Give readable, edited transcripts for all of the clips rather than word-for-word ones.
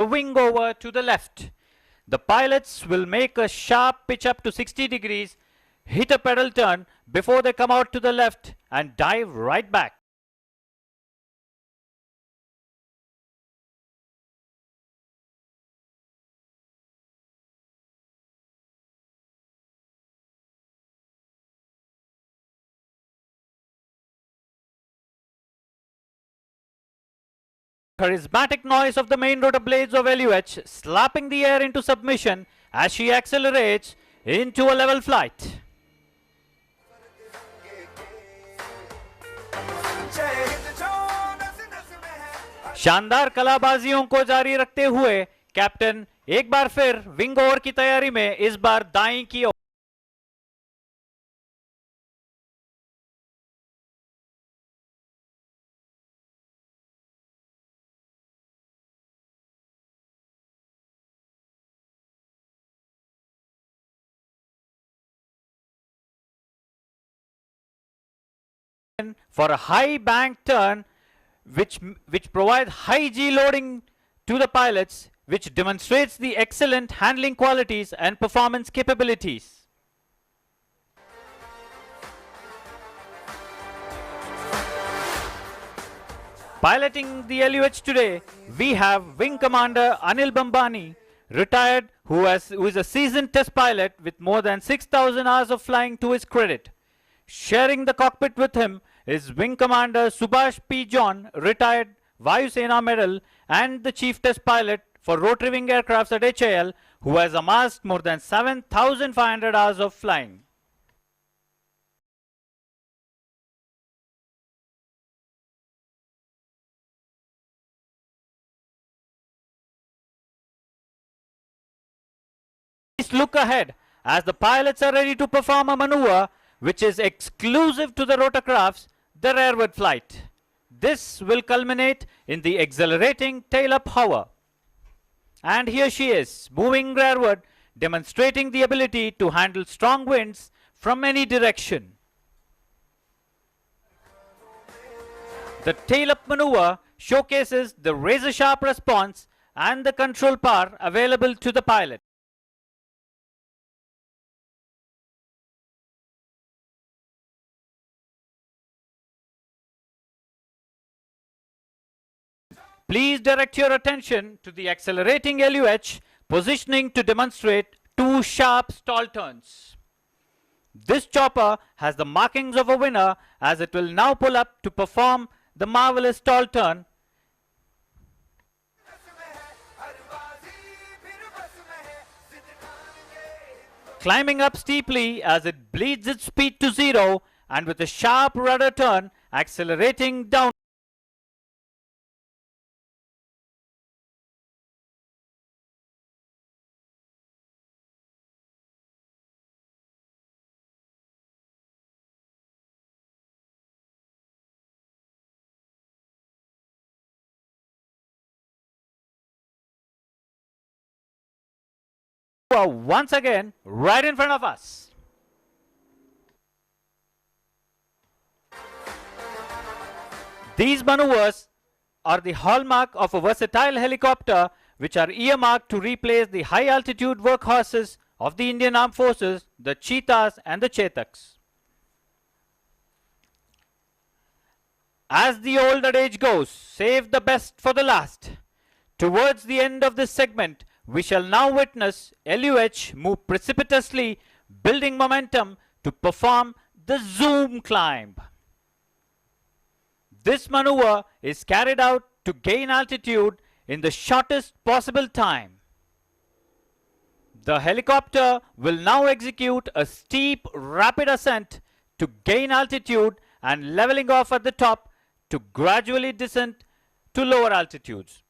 the wing over to the left. The pilots will make a sharp pitch up to 60 degrees, hit a pedal turn before they come out to the left and dive right back. Charismatic noise of the main rotor blades of LUH slapping the air into submission as she accelerates into a level flight. शानदार कलाबाजियों को जारी रखते हुए captain एक बार फिर wing over की तैयारी में इस बार दाईं की ओर for a high bank turn which provides high G loading to the pilots, which demonstrates the excellent handling qualities and performance capabilities. Piloting the LUH today, we have Wing Commander Anil Bambani, retired, who is a seasoned test pilot with more than 6,000 hours of flying to his credit. Sharing the cockpit with him is Wing Commander Subhash P. John, retired Vayu Sena Medal and the Chief Test Pilot for rotary wing aircrafts at HAL, who has amassed more than 7,500 hours of flying. Please look ahead as the pilots are ready to perform a maneuver which is exclusive to the rotorcrafts, the rearward flight. This will culminate in the exhilarating tail-up hover. And here she is, moving rearward, demonstrating the ability to handle strong winds from any direction. The tail-up maneuver showcases the razor-sharp response and the control power available to the pilot. Please direct your attention to the accelerating LUH positioning to demonstrate two sharp stall turns. This chopper has the markings of a winner as it will now pull up to perform the marvelous stall turn. Climbing up steeply as it bleeds its speed to zero and with a sharp rudder turn accelerating down. Once again, right in front of us. These maneuvers are the hallmark of a versatile helicopter which are earmarked to replace the high altitude workhorses of the Indian Armed Forces, the Cheetahs and the Chetaks. As the old adage goes, save the best for the last. Towards the end of this segment, we shall now witness LUH move precipitously, building momentum to perform the zoom climb. This maneuver is carried out to gain altitude in the shortest possible time. The helicopter will now execute a steep, rapid ascent to gain altitude and leveling off at the top to gradually descend to lower altitudes.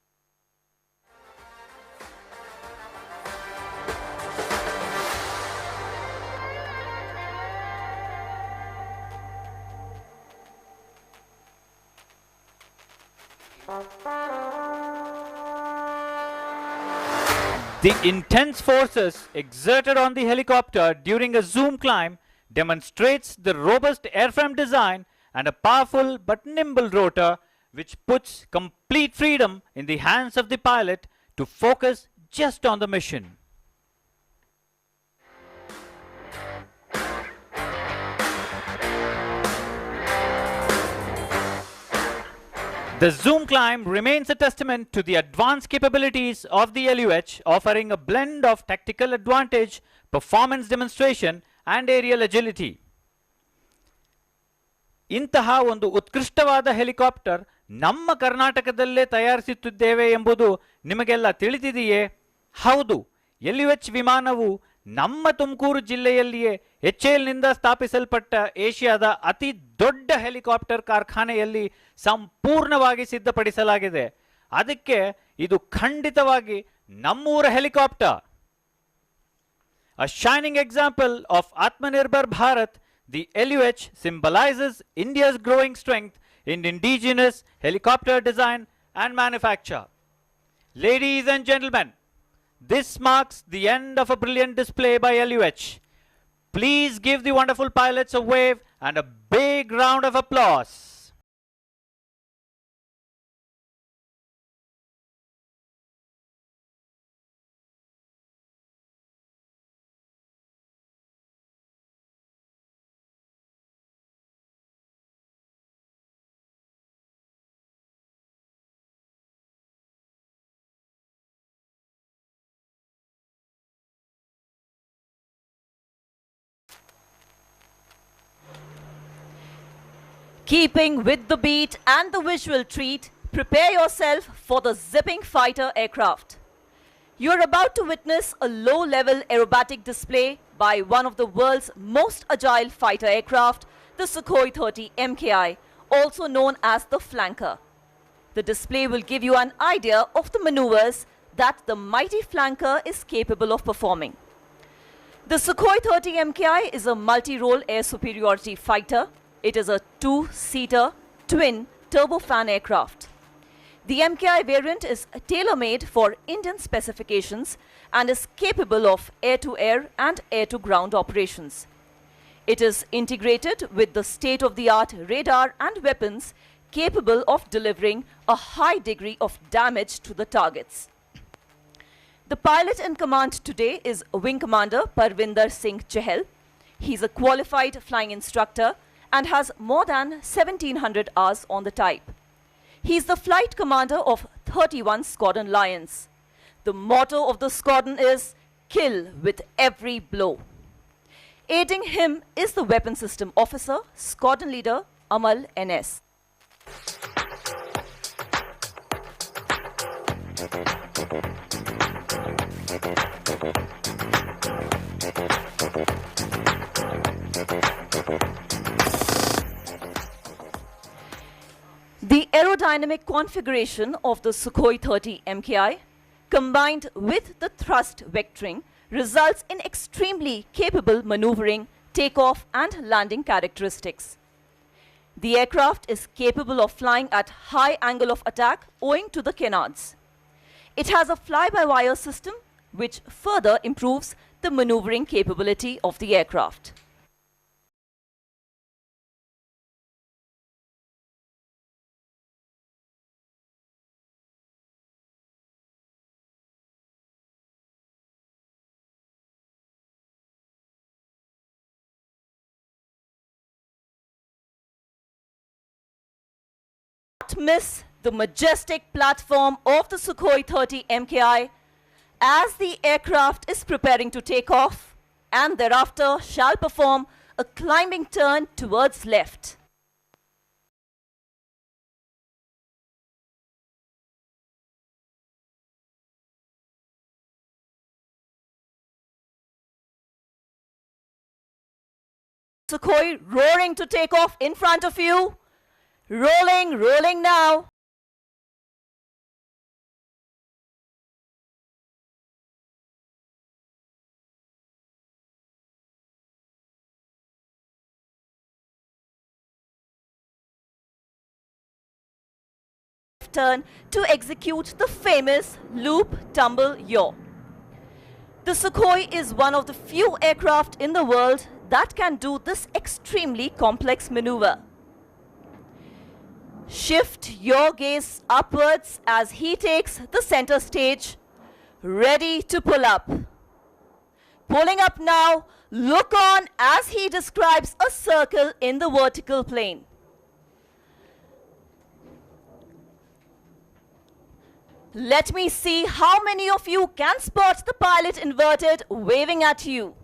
The intense forces exerted on the helicopter during a zoom climb demonstrates the robust airframe design and a powerful but nimble rotor which puts complete freedom in the hands of the pilot to focus just on the mission. The Zoom climb remains a testament to the advanced capabilities of the LUH, offering a blend of tactical advantage, performance demonstration and aerial agility. ಇಂತಹ ಒಂದು ಉತ್ಕೃಷ್ಟವಾದ helicopter ನಮ್ಮ ಕರ್ನಾಟಕದಲ್ಲೇ ತಯಾರಿಸುತ್ತಿದ್ದೇವೆ ಎಂಬುದು ನಿಮಗೆಲ್ಲ ತಿಳಿದಿದೆಯೇ? ಹೌದು, LUH ವಿಮಾನವು ನಮ್ಮ ತುಮಕೂರು ಜಿಲ್ಲೆಯಲ್ಲಿಯೇ HALನಿಂದ ಸ್ಥಾಪಿಸಲ್ಪಟ್ಟ ಏಷ್ಯಾದ ಅತಿ ದೊಡ್ಡ ಹೆಲಿಕಾಪ್ಟರ್ ಕಾರ್ಖಾನೆಯಲ್ಲಿ ಸಂಪೂರ್ಣವಾಗಿ ಸಿದ್ಧಪಡಿಸಲಾಗಿದೆ. ಅದಕ್ಕೆ ಇದು ಖಂಡಿತವಾಗಿ ನಮ್ಮೂರ helicopter. A shining example of Atmanirbhar Bharat, the LUH symbolizes India's growing strength in indigenous helicopter design and manufacture. Ladies and gentlemen, this marks the end of a brilliant display by LUH. Please give the wonderful pilots a wave and a big round of applause. Keeping with the beat and the visual treat, prepare yourself for the zipping fighter aircraft. You are about to witness a low-level aerobatic display by one of the world's most agile fighter aircraft, the Sukhoi-30 MKI, also known as the Flanker. The display will give you an idea of the maneuvers that the mighty Flanker is capable of performing. The Sukhoi-30 MKI is a multi-role air superiority fighter. It is a two-seater twin turbofan aircraft. The MKI variant is tailor-made for Indian specifications and is capable of air-to-air and air-to-ground operations. It is integrated with the state-of-the-art radar and weapons capable of delivering a high degree of damage to the targets. The pilot in command today is Wing Commander Parvinder Singh Chahal. He is a qualified flying instructor and has more than 1700 hours on the type. He is the flight commander of 31 Squadron Lions. The motto of the squadron is kill with every blow. Aiding him is the weapon system officer, squadron leader Amal NS. The aerodynamic configuration of the Sukhoi-30 MKI, combined with the thrust vectoring, results in extremely capable maneuvering, takeoff and landing characteristics. The aircraft is capable of flying at high angle of attack owing to the canards. It has a fly-by-wire system which further improves the maneuvering capability of the aircraft. Miss the majestic platform of the Sukhoi-30 MKI as the aircraft is preparing to take off and thereafter shall perform a climbing turn towards left. Sukhoi roaring to take off in front of you. Rolling, rolling now. Turn to execute the famous loop, tumble, yaw. The Sukhoi is one of the few aircraft in the world that can do this extremely complex maneuver. Shift your gaze upwards as he takes the center stage ready to pull up. Pulling up now, look on as he describes a circle in the vertical plane. Let me see how many of you can spot the pilot inverted waving at you.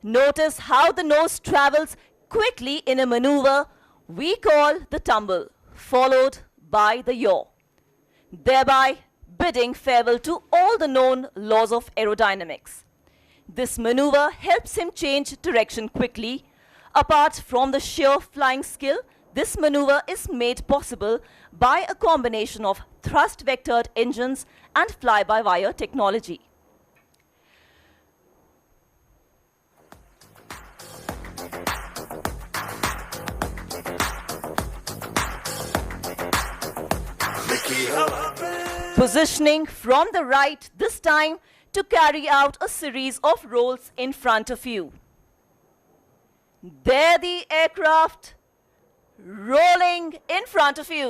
Notice how the nose travels quickly in a maneuver we call the tumble, followed by the yaw, thereby bidding farewell to all the known laws of aerodynamics. This maneuver helps him change direction quickly. Apart from the sheer flying skill, this maneuver is made possible by a combination of thrust-vectored engines and fly-by-wire technology. Positioning from the right this time to carry out a series of rolls in front of you. There the aircraft rolling in front of you.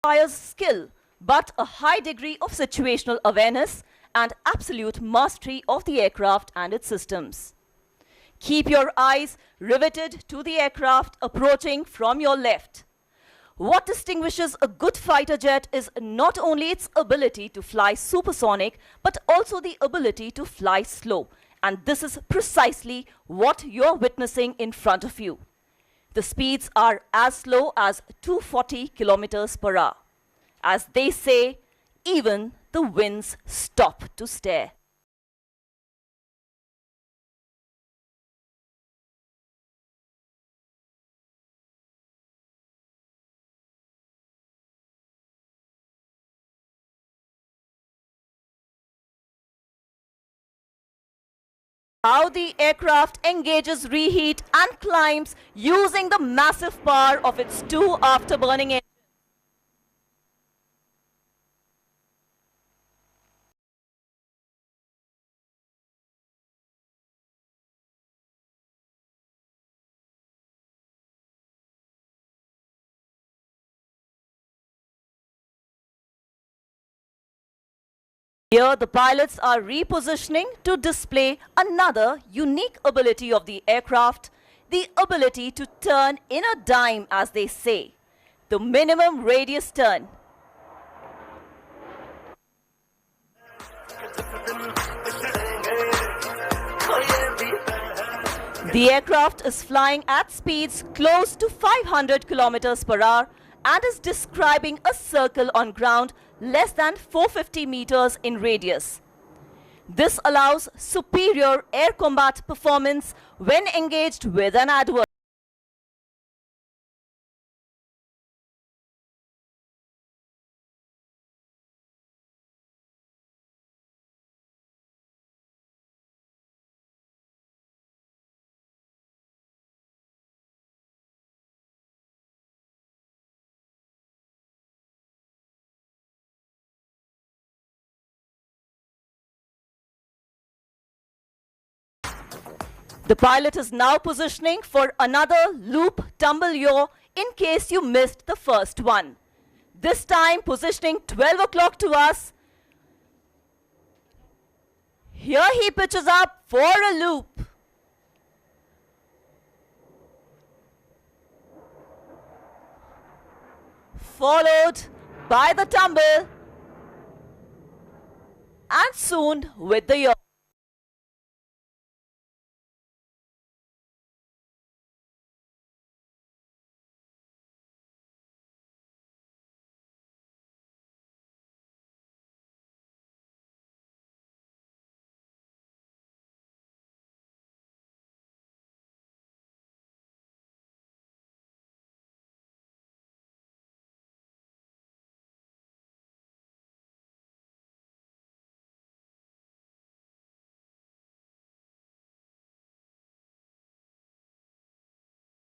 Requires skill, but a high degree of situational awareness and absolute mastery of the aircraft and its systems. Keep your eyes riveted to the aircraft approaching from your left. What distinguishes a good fighter jet is not only its ability to fly supersonic, but also the ability to fly slow. And this is precisely what you're witnessing in front of you. The speeds are as slow as 240 kilometers per hour. As they say, even the winds stop to stare. How the aircraft engages reheat and climbs using the massive power of its two afterburning engines. Here the pilots are repositioning to display another unique ability of the aircraft, the ability to turn in a dime, as they say, the minimum radius turn. The aircraft is flying at speeds close to 500 kilometers per hour and is describing a circle on ground less than 450 meters in radius. This allows superior air combat performance when engaged with an adversary. The pilot is now positioning for another loop tumble yaw in case you missed the first one. This time positioning 12 o'clock to us. Here he pitches up for a loop. Followed by the tumble and soon with the yaw.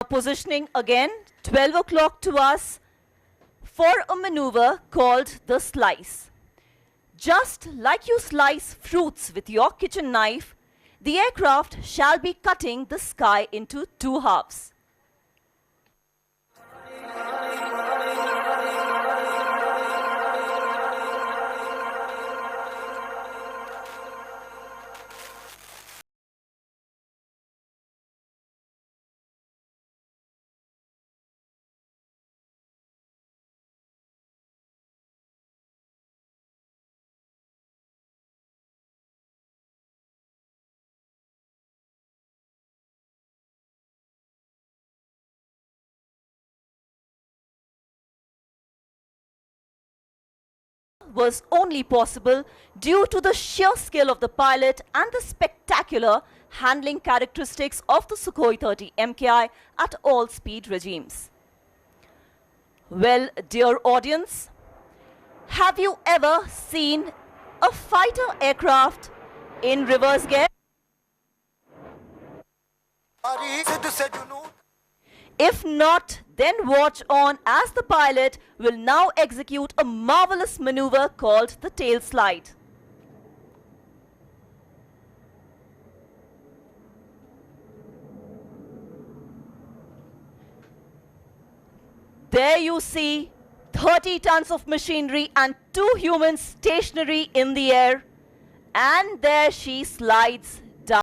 Positioning again, 12 o'clock to us, for a maneuver called the slice. Just like you slice fruits with your kitchen knife, the aircraft shall be cutting the sky into two halves. Was only possible due to the sheer skill of the pilot and the spectacular handling characteristics of the Sukhoi-30 MKI at all speed regimes. Well, dear audience, have you ever seen a fighter aircraft in reverse gear? If not, then watch on as the pilot will now execute a marvelous maneuver called the tail slide. There you see 30 tons of machinery and 2 humans stationary in the air, and there she slides down.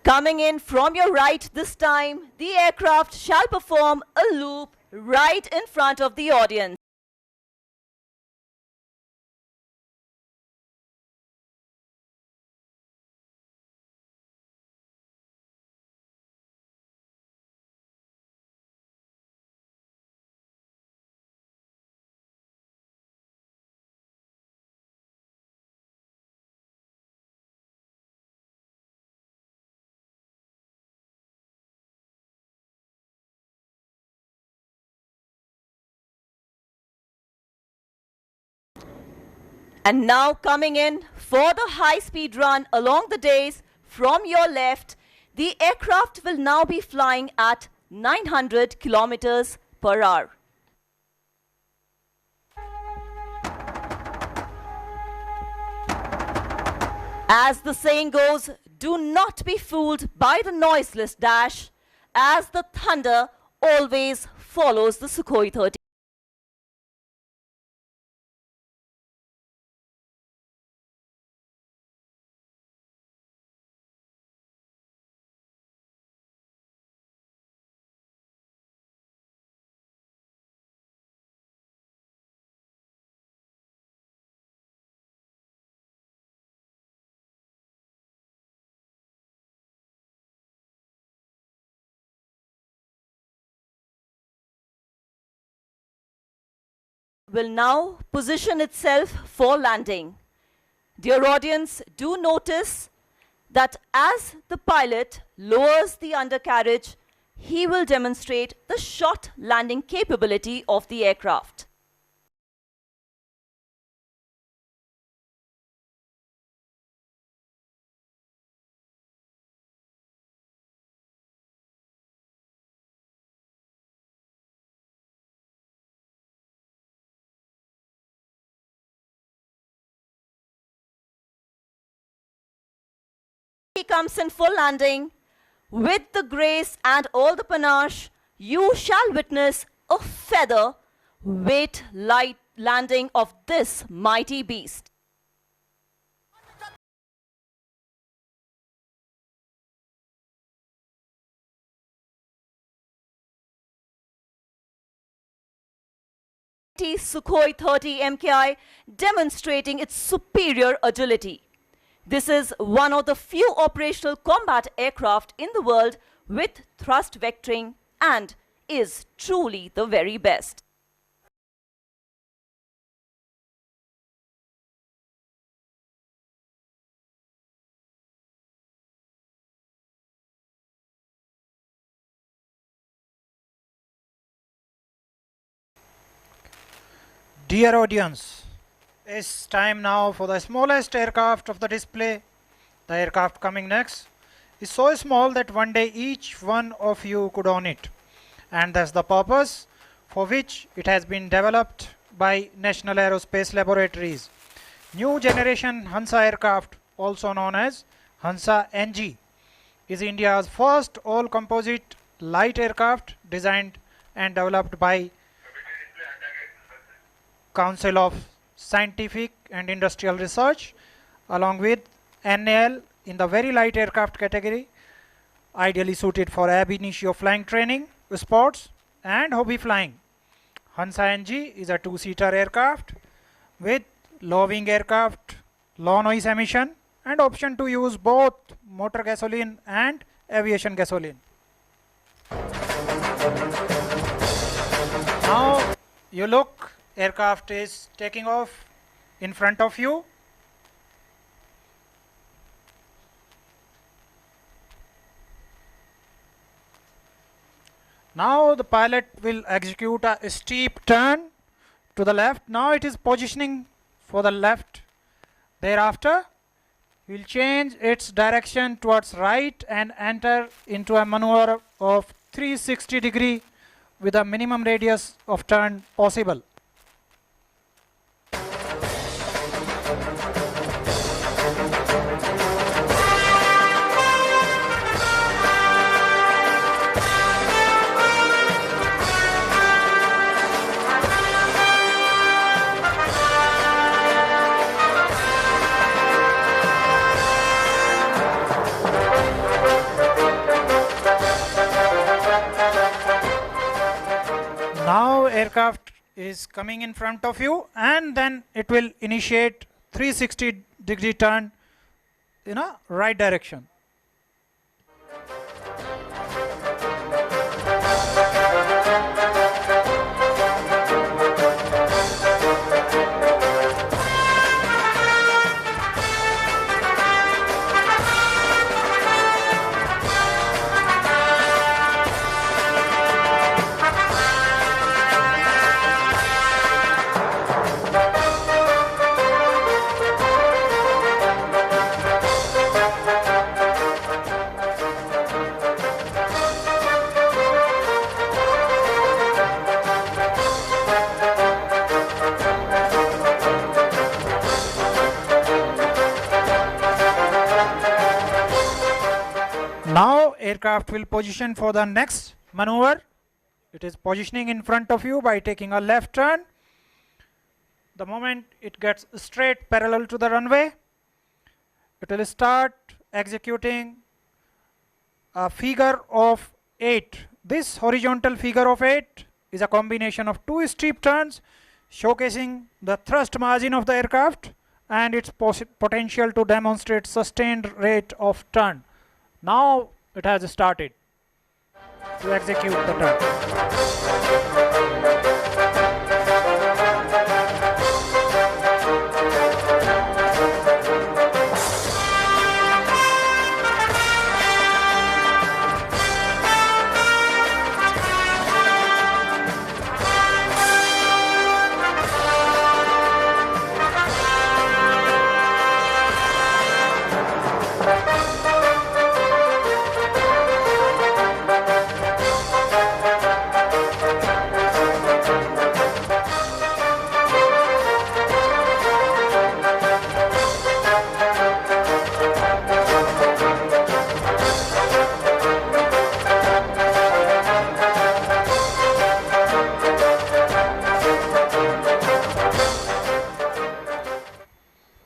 Coming in from your right this time, the aircraft shall perform a loop right in front of the audience. And now coming in for the high-speed run along the days from your left, the aircraft will now be flying at 900 kilometers per hour. As the saying goes, do not be fooled by the noiseless dash, as the thunder always follows the Sukhoi-30. Will now position itself for landing. Dear audience, do notice that as the pilot lowers the undercarriage, he will demonstrate the short landing capability of the aircraft. He comes in full landing. With the grace and all the panache, you shall witness a feather weight light landing of this mighty beast. Sukhoi-30 MKI demonstrating its superior agility. This is one of the few operational combat aircraft in the world with thrust vectoring and is truly the very best. Dear audience, it's time now for the smallest aircraft of the display. The aircraft coming next is so small that one day each one of you could own it. And that's the purpose for which it has been developed by National Aerospace Laboratories. New generation Hansa aircraft, also known as Hansa NG, is India's first all-composite light aircraft designed and developed by Council of Scientific and Industrial Research along with NAL in the very light aircraft category, ideally suited for ab initio flying training, sports and hobby flying. Hansa NG is a two-seater aircraft with low wing aircraft, low noise emission and option to use both motor gasoline and aviation gasoline. Now you look, aircraft is taking off in front of you. Now the pilot will execute a steep turn to the left. Now it is positioning for the left. Thereafter, will change its direction towards right and enter into a maneuver of 360 with a minimum radius of turn possible. Now aircraft is coming in front of you and then it will initiate 360 turn in a right direction. Now aircraft will position for the next maneuver. It is positioning in front of you by taking a left turn. The moment it gets straight parallel to the runway, it will start executing a figure of 8. This horizontal figure of 8 is a combination of two steep turns showcasing the thrust margin of the aircraft and its potential to demonstrate sustained rate of turn. Now it has started to execute the turn.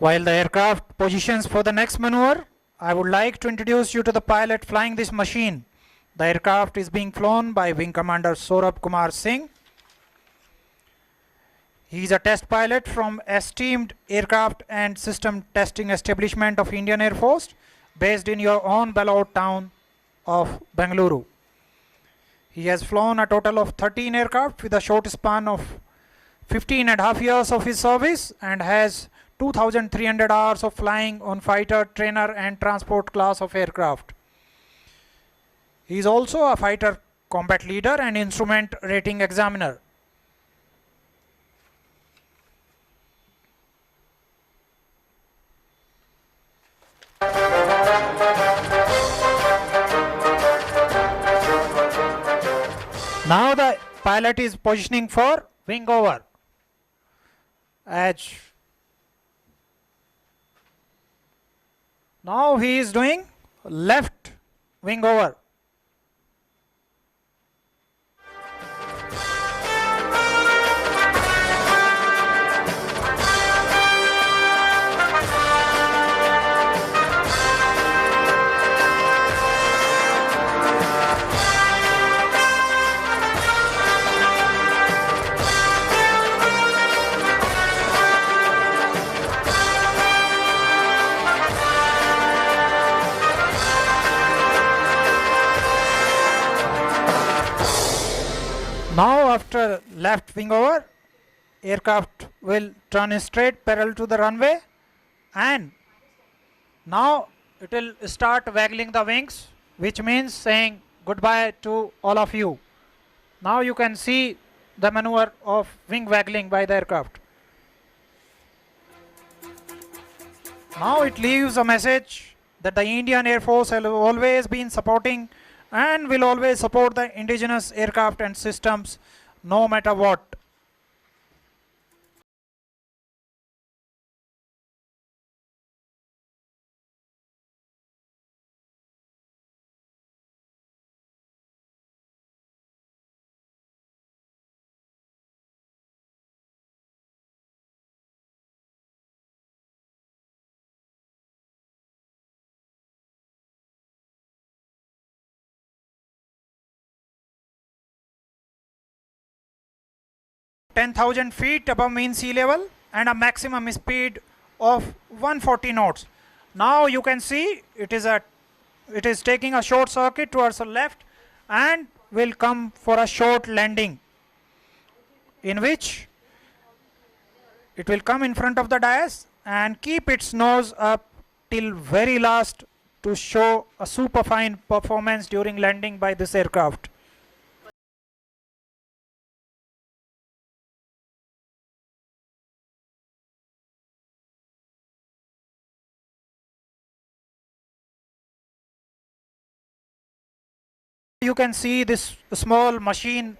While the aircraft positions for the next maneuver, I would like to introduce you to the pilot flying this machine. The aircraft is being flown by Wing Commander Saurabh Kumar Singh. He is a test pilot from esteemed aircraft and system testing establishment of Indian Air Force based in your own beloved town of Bengaluru. He has flown a total of 13 aircraft with a short span of 15.5 years of his service and has 2,300 hours of flying on fighter, trainer and transport class of aircraft. He is also a fighter combat leader and instrument rating examiner. Now the pilot is positioning for wing over. Edge. Now he is doing left wing over. Now after left wing over, aircraft will turn straight parallel to the runway, and now it will start waggling the wings, which means saying goodbye to all of you. Now you can see the maneuver of wing waggling by the aircraft. Now it leaves a message that the Indian Air Force has always been supporting and will always support the indigenous aircraft and systems no matter what. (10,000 feet above mean sea level and a maximum speed of 140 knots. Now you can see it is taking a short circuit towards the left and will come for a short landing, in which it will come in front of the dais and keep its nose up till very last to show a super fine performance during landing by this aircraft. You can see this small machine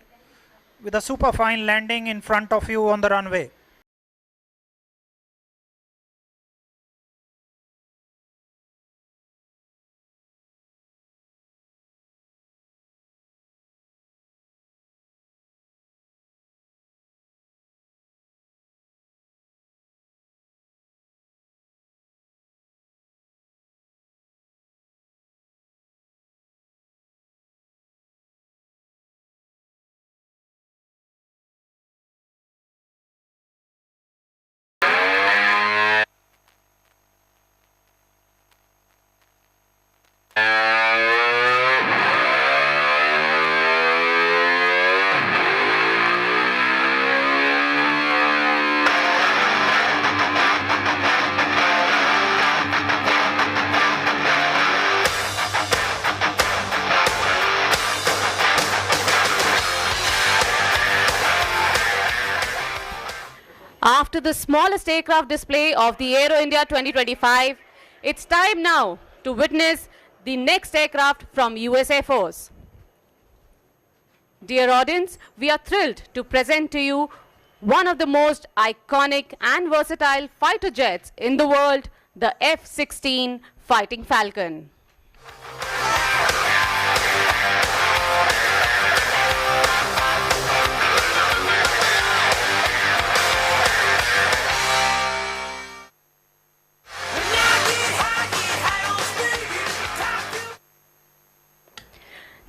with a super fine landing in front of you on the runway. After the smallest aircraft display of the Aero India 2025, it's time now to witness the next aircraft from US Air Force. Dear audience, we are thrilled to present to you one of the most iconic and versatile fighter jets in the world, the F-16 Fighting Falcon.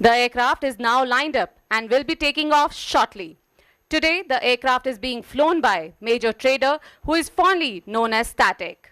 The aircraft is now lined up and will be taking off shortly. Today, the aircraft is being flown by Major Trader, who is fondly known as Static.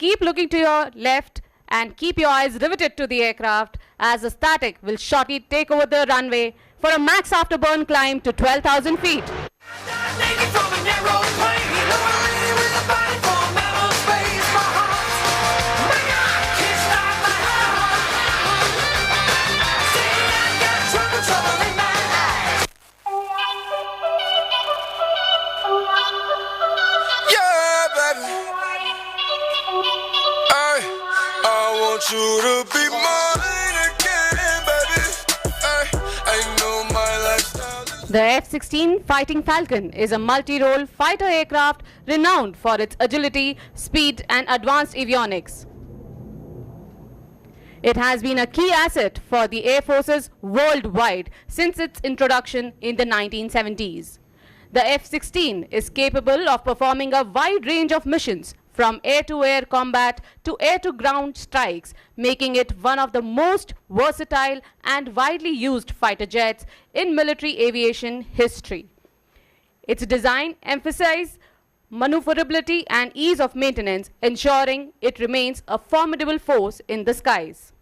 Keep looking to your left and keep your eyes riveted to the aircraft as the static will shortly take over the runway for a max afterburn climb to 12,000 feet. You to be mine again, baby. I know my lifestyle is... The F-16 Fighting Falcon is a multi-role fighter aircraft renowned for its agility, speed and advanced avionics. It has been a key asset for the air forces worldwide since its introduction in the 1970s. The F-16 is capable of performing a wide range of missions from air-to-air combat to air-to-ground strikes, making it one of the most versatile and widely used fighter jets in military aviation history. Its design emphasizes maneuverability and ease of maintenance, ensuring it remains a formidable force in the skies.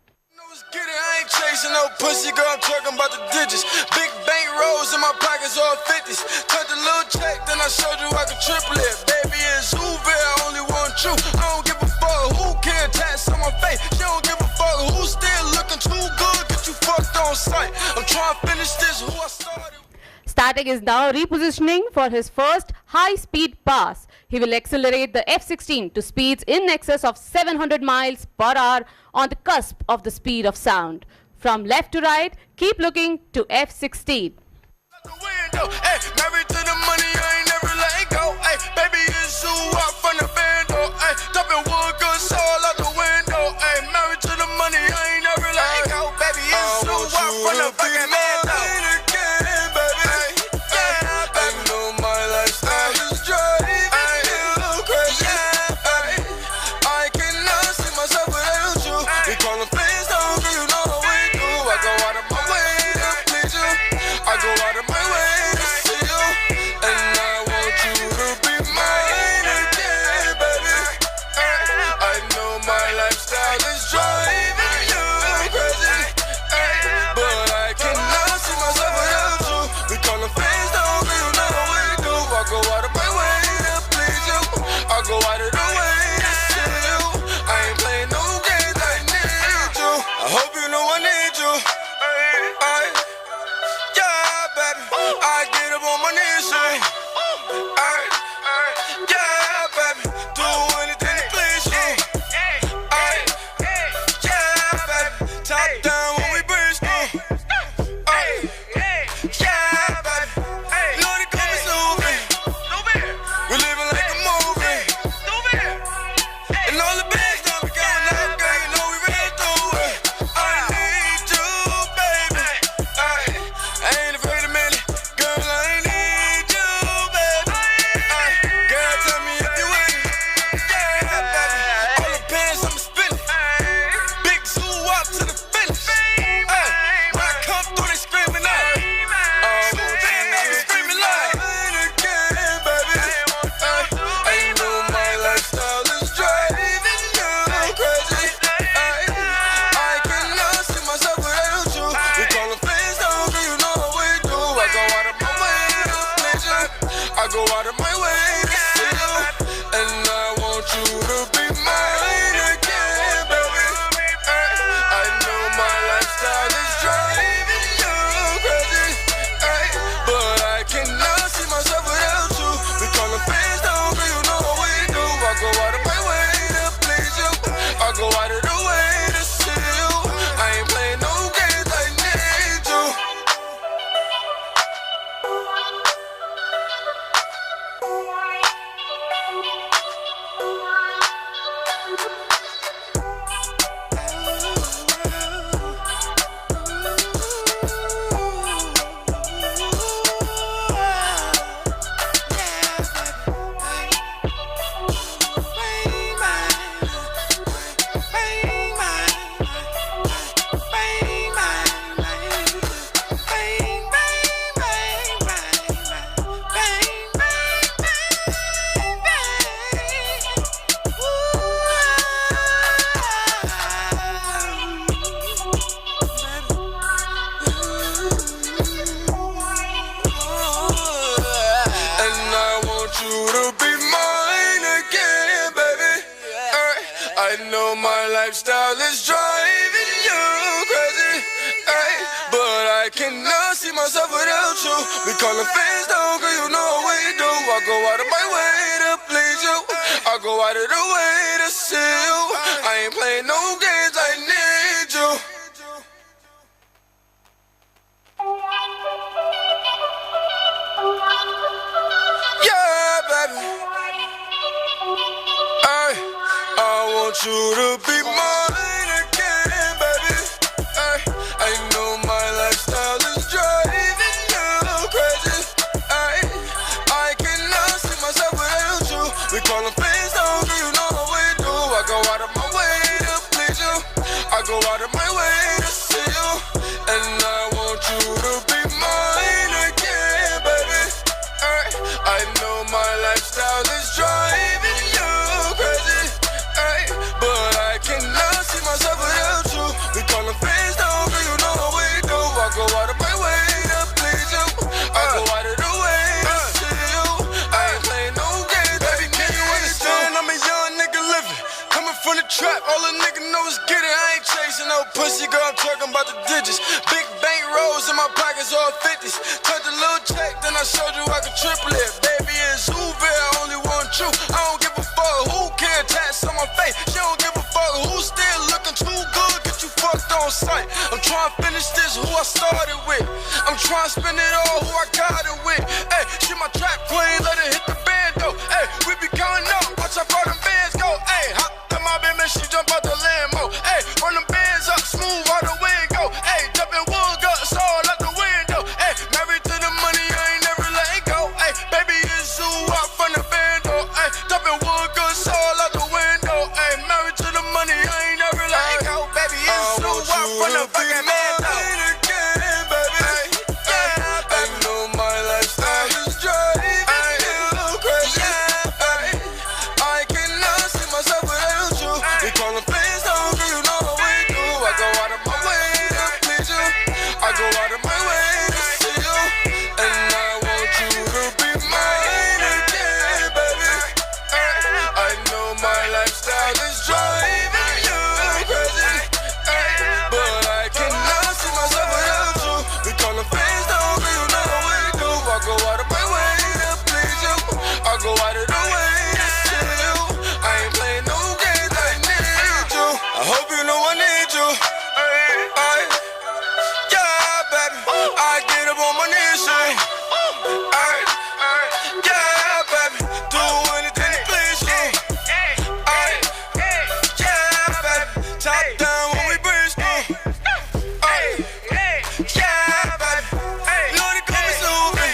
I ain't chasing no pussy, girl, I'm talking about the digits. Big bank rolls in my pockets, all 50s. Cut the little check, then I showed you I could triple it. Baby, it's Uber, I only want you. I don't give a fuck who can tats on my face. She don't give a fuck who's still looking too good. Get you fucked on sight. I'm trying to finish this, who I started. Static is now repositioning for his first high-speed pass. He will accelerate the F-16 to speeds in excess of 700 miles per hour on the cusp of the speed of sound. From left to right, keep looking to F-16. I go out of my way to see you. know my lifestyle is driving you crazy, ay, but I cannot see myself without you. We callin' fans down, girl, you know what we do. I go out of my way to please you. I go out of the way to see you. I ain't playing no games, I need you. Yeah, baby. I want you to be mine again, baby. I know my lifestyle is driving you crazy. I cannot see myself without you. We callin' fans down, girl, you know what we do. I go out of my way to please you. I go out of my way to see you. And I want you to be mine again, baby. I know my lifestyle is driving you crazy, but I cannot see myself without you. We callin' fans down, girl, you know what we do. I go out of my way to please you. I go out of the way to see you. I ain't playing no games, baby, can you understand? I'm a young nigga living, coming from the trap. All a nigga know is get it. I ain't chasing no pussy, girl, I'm talking about the digits. Big bank rolls in my pockets, all 50s. Turned a little check, then I showed you I could triple it. Baby, it's Uber, I only want you. I don't give a fuck who can tats on my face. She don't give a fuck who's still looking too good. Get you fucked on sight. I'm trying to finish this, who I started with. I'm trying to spend it all, who I got it with. Hey, she my trap queen, let her hit the bando. Hey, we be counting up, watch how far them bands go. Hey, hop in my baby, she jump out the Lambo. Hey, run them bands up, smooth out the window. Hey, jumping wood guts all out the window. Hey, married to the money, I ain't never letting go. Hey, baby, it's zoo out from the bando. Hey, jumping wood guts all out the window. Hey, married to the money, I ain't never letting go. Baby, it's zoo out from the fucking bando. I know my lifestyle is driving you crazy. I cannot see myself without you. We callin' fans down, girl, you know what we do. I go out of my way to please you. I go out of my way to see you. And I want you to be mine again, baby. I know my lifestyle is driving you crazy, but I cannot see myself without you. We callin' fans down, girl, you know what we do. I go out of my way to please you. I go out of the way to see you. I ain't playing no games, I need you. I hope you know I need you. Yeah, baby, I get up on my knees, yeah, baby, do anything to please you. Yeah, baby, top down when we breeze through. Yeah, baby, know they call me Snoopy.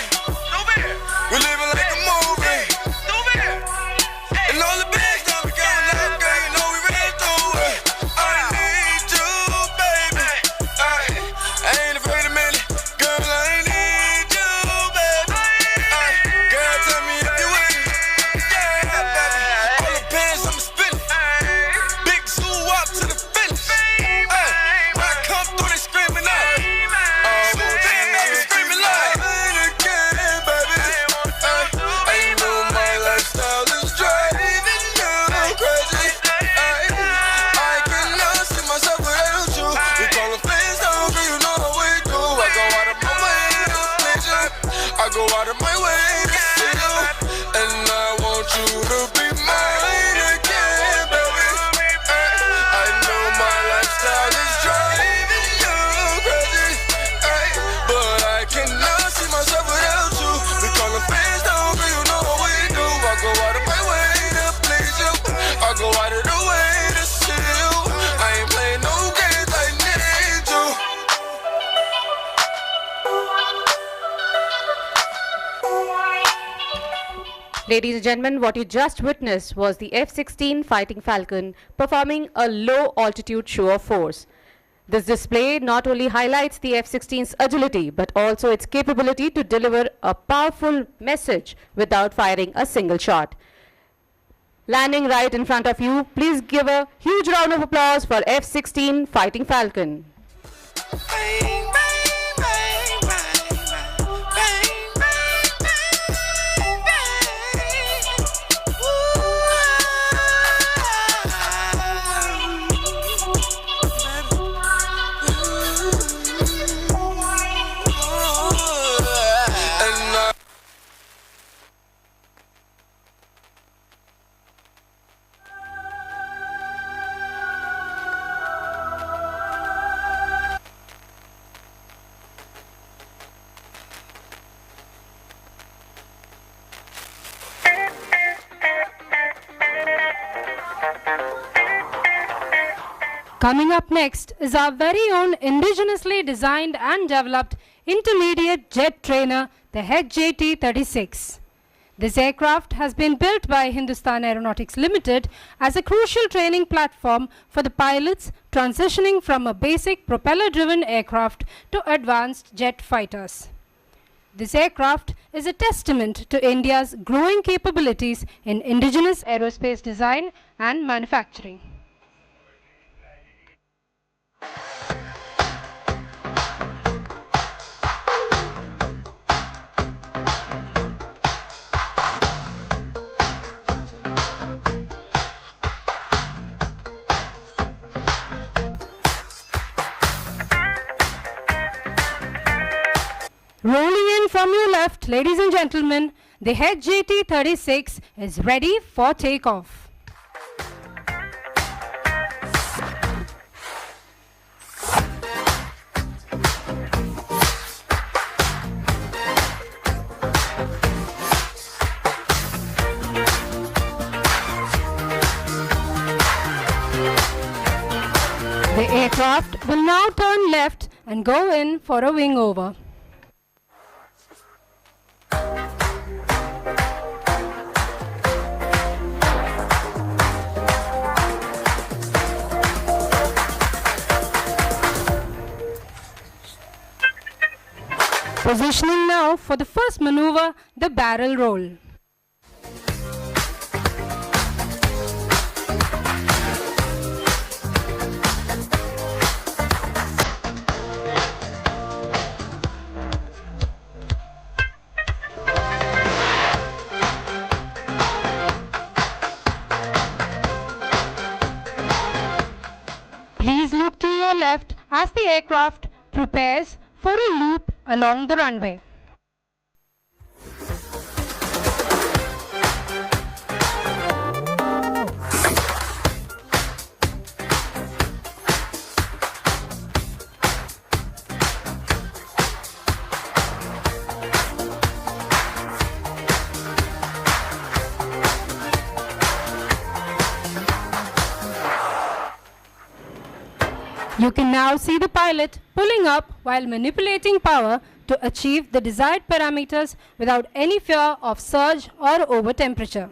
We living like a movie. And all the big stuff we going up, girl, you know we ready to do it. I need you, baby. I ain't afraid of many, girl, I need you, baby. Girl, tell me if you with me. Yeah, baby, all the bands I'm spinning. Big zoo up to the finish. When I come through, they screaming out. Baby, screaming loud. Again, baby. I know my lifestyle is driving you crazy. I cannot see myself without you. We callin' fans down, girl, you know what we do. I go out of my way to please you. I go out of my way to see you. And I want you to be mine again, baby. I know my lifestyle is driving you crazy, but I cannot see myself without you. We callin' fans down, girl, you know what we do. I go out of my way to please you. I go out of the way to see you. I ain't playing no games, I need you. Ladies and gentlemen, what you just witnessed was the F-16 Fighting Falcon performing a low-altitude show of force. This display not only highlights the F-16's agility, but also its capability to deliver a powerful message without firing a single shot. Landing right in front of you, please give a huge round of applause for F-16 Fighting Falcon. Bang, bang, bang, bang, bang, bang, bang, bang. Ooh, Coming up next is our very own indigenously designed and developed intermediate jet trainer, the HJT-36. This aircraft has been built by Hindustan Aeronautics Limited as a crucial training platform for the pilots transitioning from a basic propeller-driven aircraft to advanced jet fighters. This aircraft is a testament to India's growing capabilities in indigenous aerospace design and manufacturing. Rolling in from your left, ladies and gentlemen, the HJT-36 is ready for takeoff. The aircraft will now turn left and go in for a wing over. Positioning now for the first maneuver, the barrel roll. Please look to your left as the aircraft prepares for a loop along the runway. You can now see the pilot pulling up while manipulating power to achieve the desired parameters without any fear of surge or over temperature.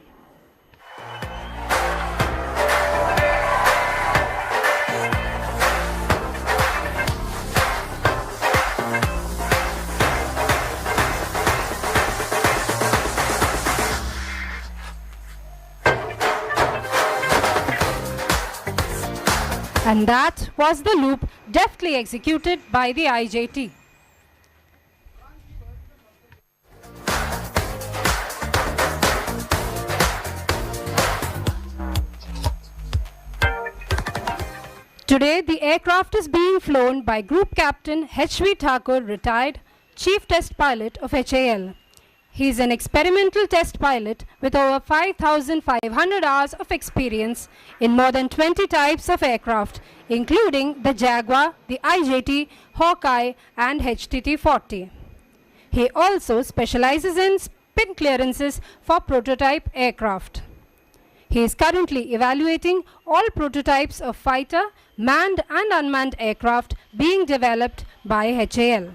And that was the loop deftly executed by the IJT. Today, the aircraft is being flown by Group Captain H.V. Thakur, retired Chief Test Pilot of HAL. He is an experimental test pilot with over 5,500 hours of experience in more than 20 types of aircraft, including the Jaguar, the IJT, Hawkeye and HTT-40. He also specializes in spin clearances for prototype aircraft. He is currently evaluating all prototypes of fighter, manned and unmanned aircraft being developed by HAL.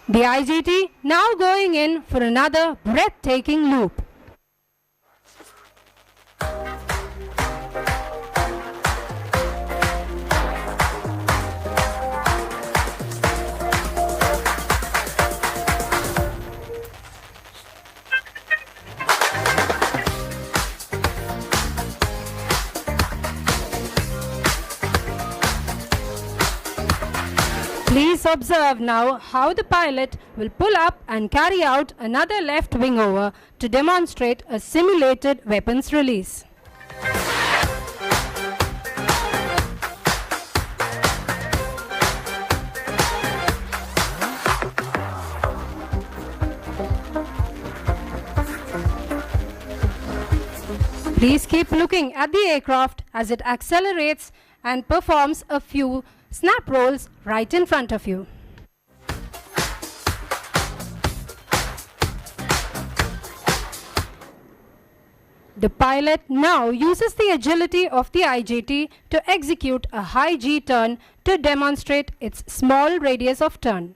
The IJT now going in for another breathtaking loop. Please observe now how the pilot will pull up and carry out another left wing over to demonstrate a simulated weapons release. Please keep looking at the aircraft as it accelerates and performs a few snap rolls right in front of you. The pilot now uses the agility of the IJT to execute a high G turn to demonstrate its small radius of turn.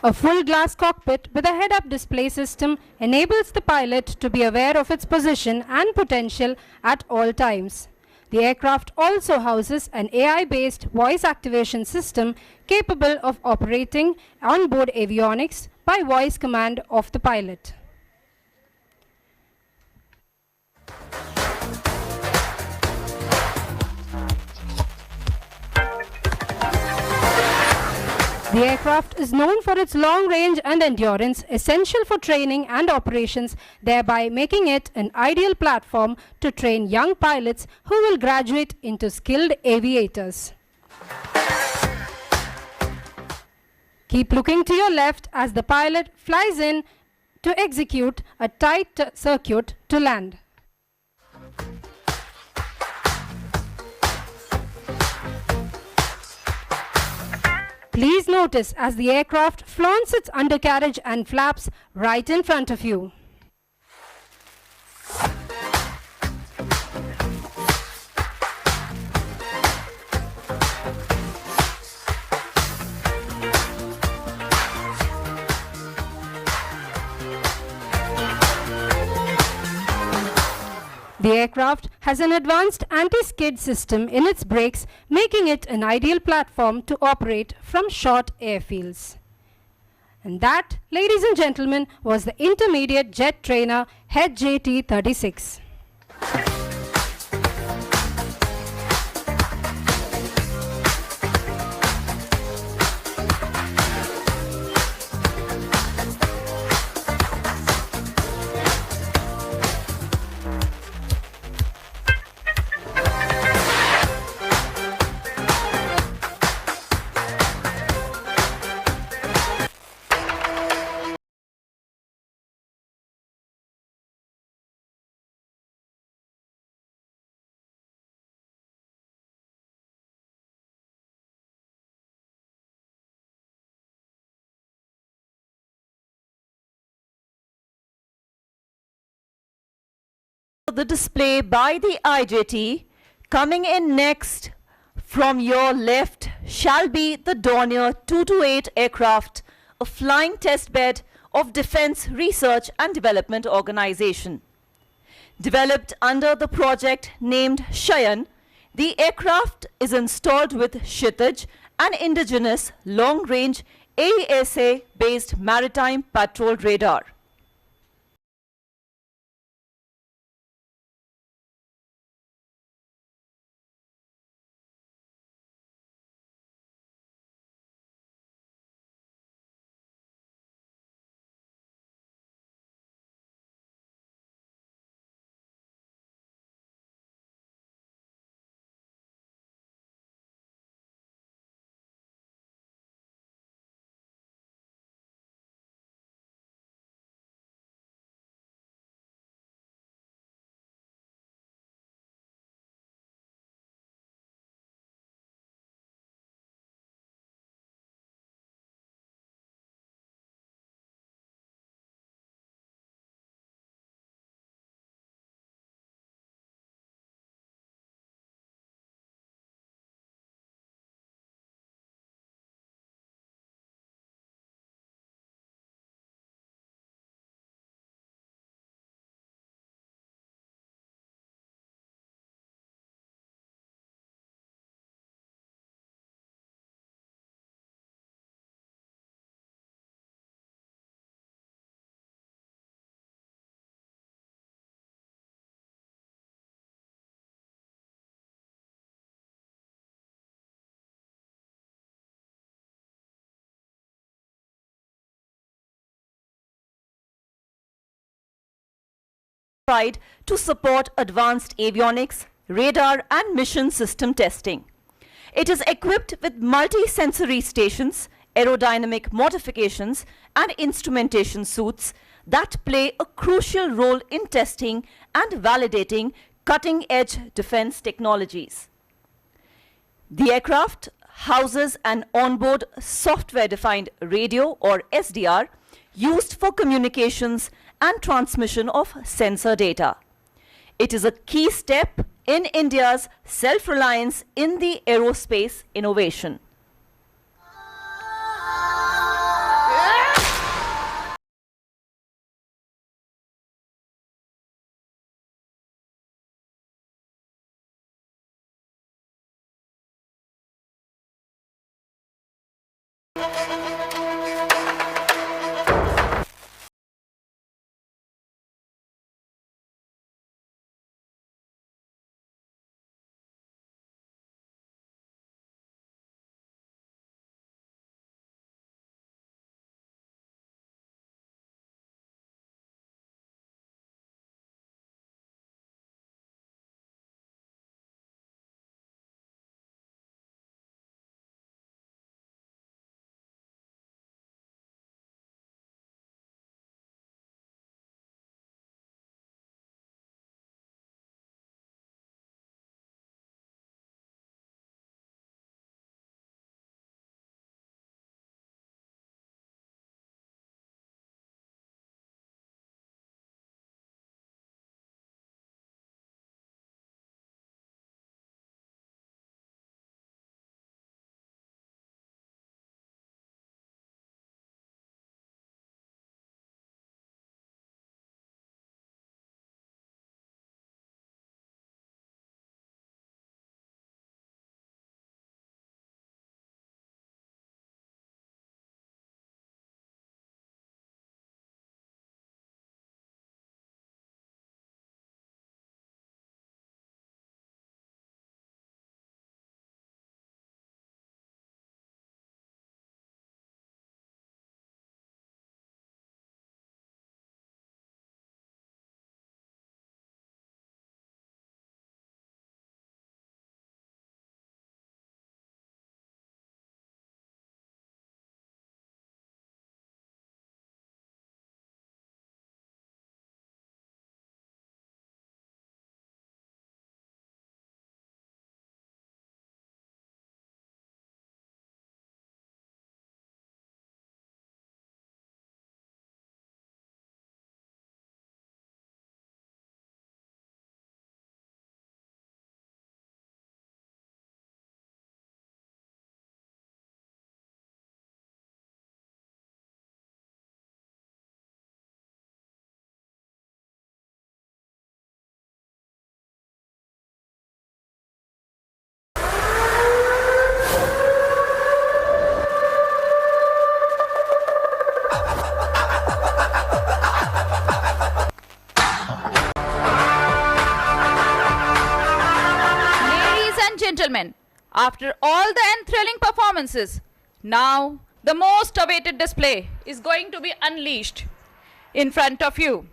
A full glass cockpit with a head-up display system enables the pilot to be aware of its position and potential at all times. The aircraft also houses an AI-based voice activation system capable of operating onboard avionics by voice command of the pilot. The aircraft is known for its long range and endurance, essential for training and operations, thereby making it an ideal platform to train young pilots who will graduate into skilled aviators. Keep looking to your left as the pilot flies in to execute a tight circuit to land. Please notice as the aircraft flaunts its undercarriage and flaps right in front of you. The aircraft has an advanced anti-skid system in its brakes, making it an ideal platform to operate from short airfields. And that, ladies and gentlemen, was the Intermediate Jet Trainer HJT-36. The display by the IJT. Coming in next from your left shall be the Dornier 228 aircraft, a flying test bed of Defence Research and Development Organization. Developed under the project named Shayan, the aircraft is installed with Kshitij, an indigenous long-range AESA-based maritime patrol radar. To support advanced avionics, radar and mission system testing. It is equipped with multi-sensory stations, aerodynamic modifications and instrumentation suites that play a crucial role in testing and validating cutting-edge defense technologies. The aircraft houses an onboard software-defined radio or SDR used for communications and transmission of sensor data. It is a key step in India's self-reliance in the aerospace innovation. Gentlemen, after all the enthralling performances, now the most awaited display is going to be unleashed in front of you.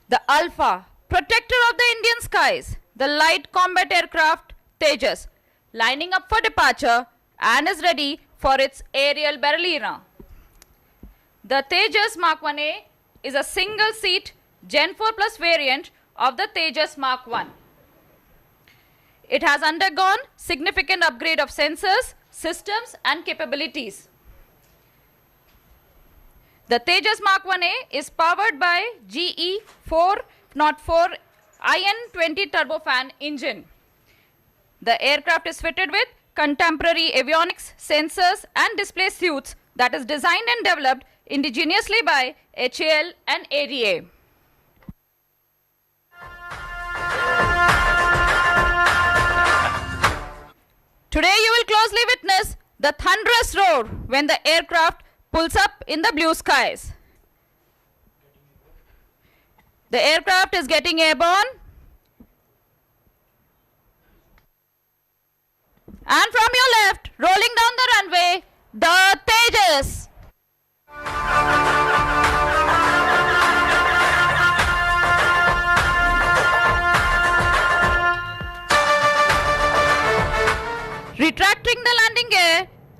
The Alpha, protector of the Indian skies, the light combat aircraft Tejas, lining up for departure and is ready for its aerial ballerina. The Tejas Mark 1A is a single-seat Gen 4 Plus variant of the Tejas Mark 1. It has undergone significant upgrade of sensors, systems and capabilities. The Tejas Mark 1A is powered by GE 404 IN20 turbofan engine. The aircraft is fitted with contemporary avionics, sensors and display suites that is designed and developed indigenously by HAL and ADA. Today you will closely witness the thunderous roar when the aircraft pulls up in the blue skies. The aircraft is getting airborne. And from your left, rolling down the runway, the Tejas.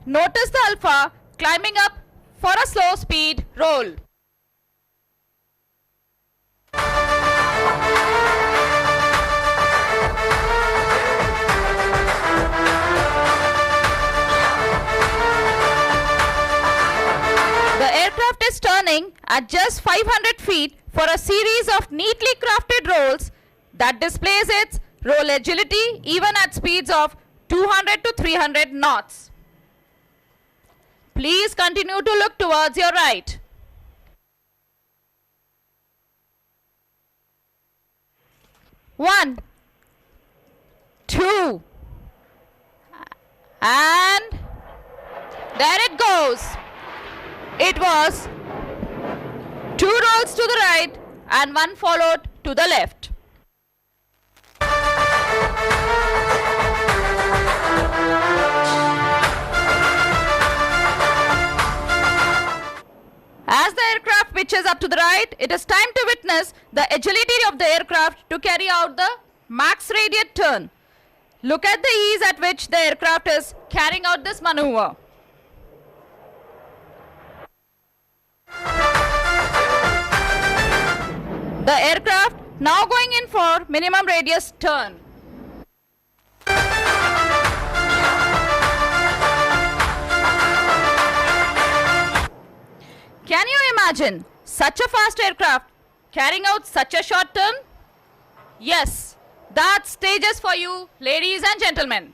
Notice the Alpha climbing up for a slow speed roll. The aircraft is turning at just 500 feet for a series of neatly crafted rolls that displays its roll agility even at speeds of 200 to 300 knots. Please continue to look towards your right. One, two, and there it goes. It was 2 rolls to the right and 1 followed to the left. As the aircraft pitches up to the right, it is time to witness the agility of the aircraft to carry out the max radiate turn. Look at the ease at which the aircraft is carrying out this maneuver. The aircraft now going in for minimum radius turn. Can you imagine such a fast aircraft carrying out such a short turn? Yes, that's stages for you, ladies and gentlemen.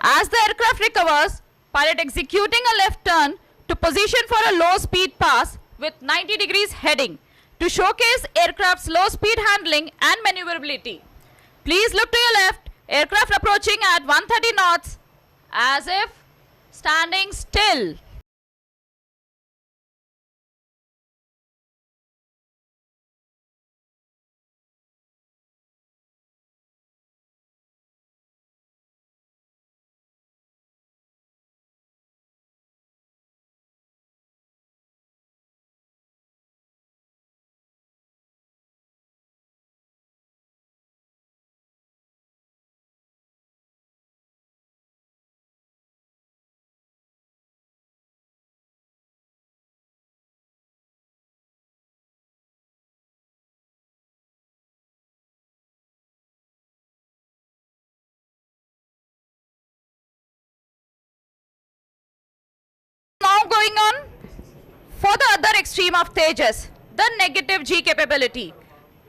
As the aircraft recovers, pilot executing a left turn to position for a low speed pass with 90 degrees heading to showcase aircraft's low speed handling and maneuverability. Please look to your left, aircraft approaching at 130 knots as if standing still. Now going on for the other extreme of Tejas, the negative G capability.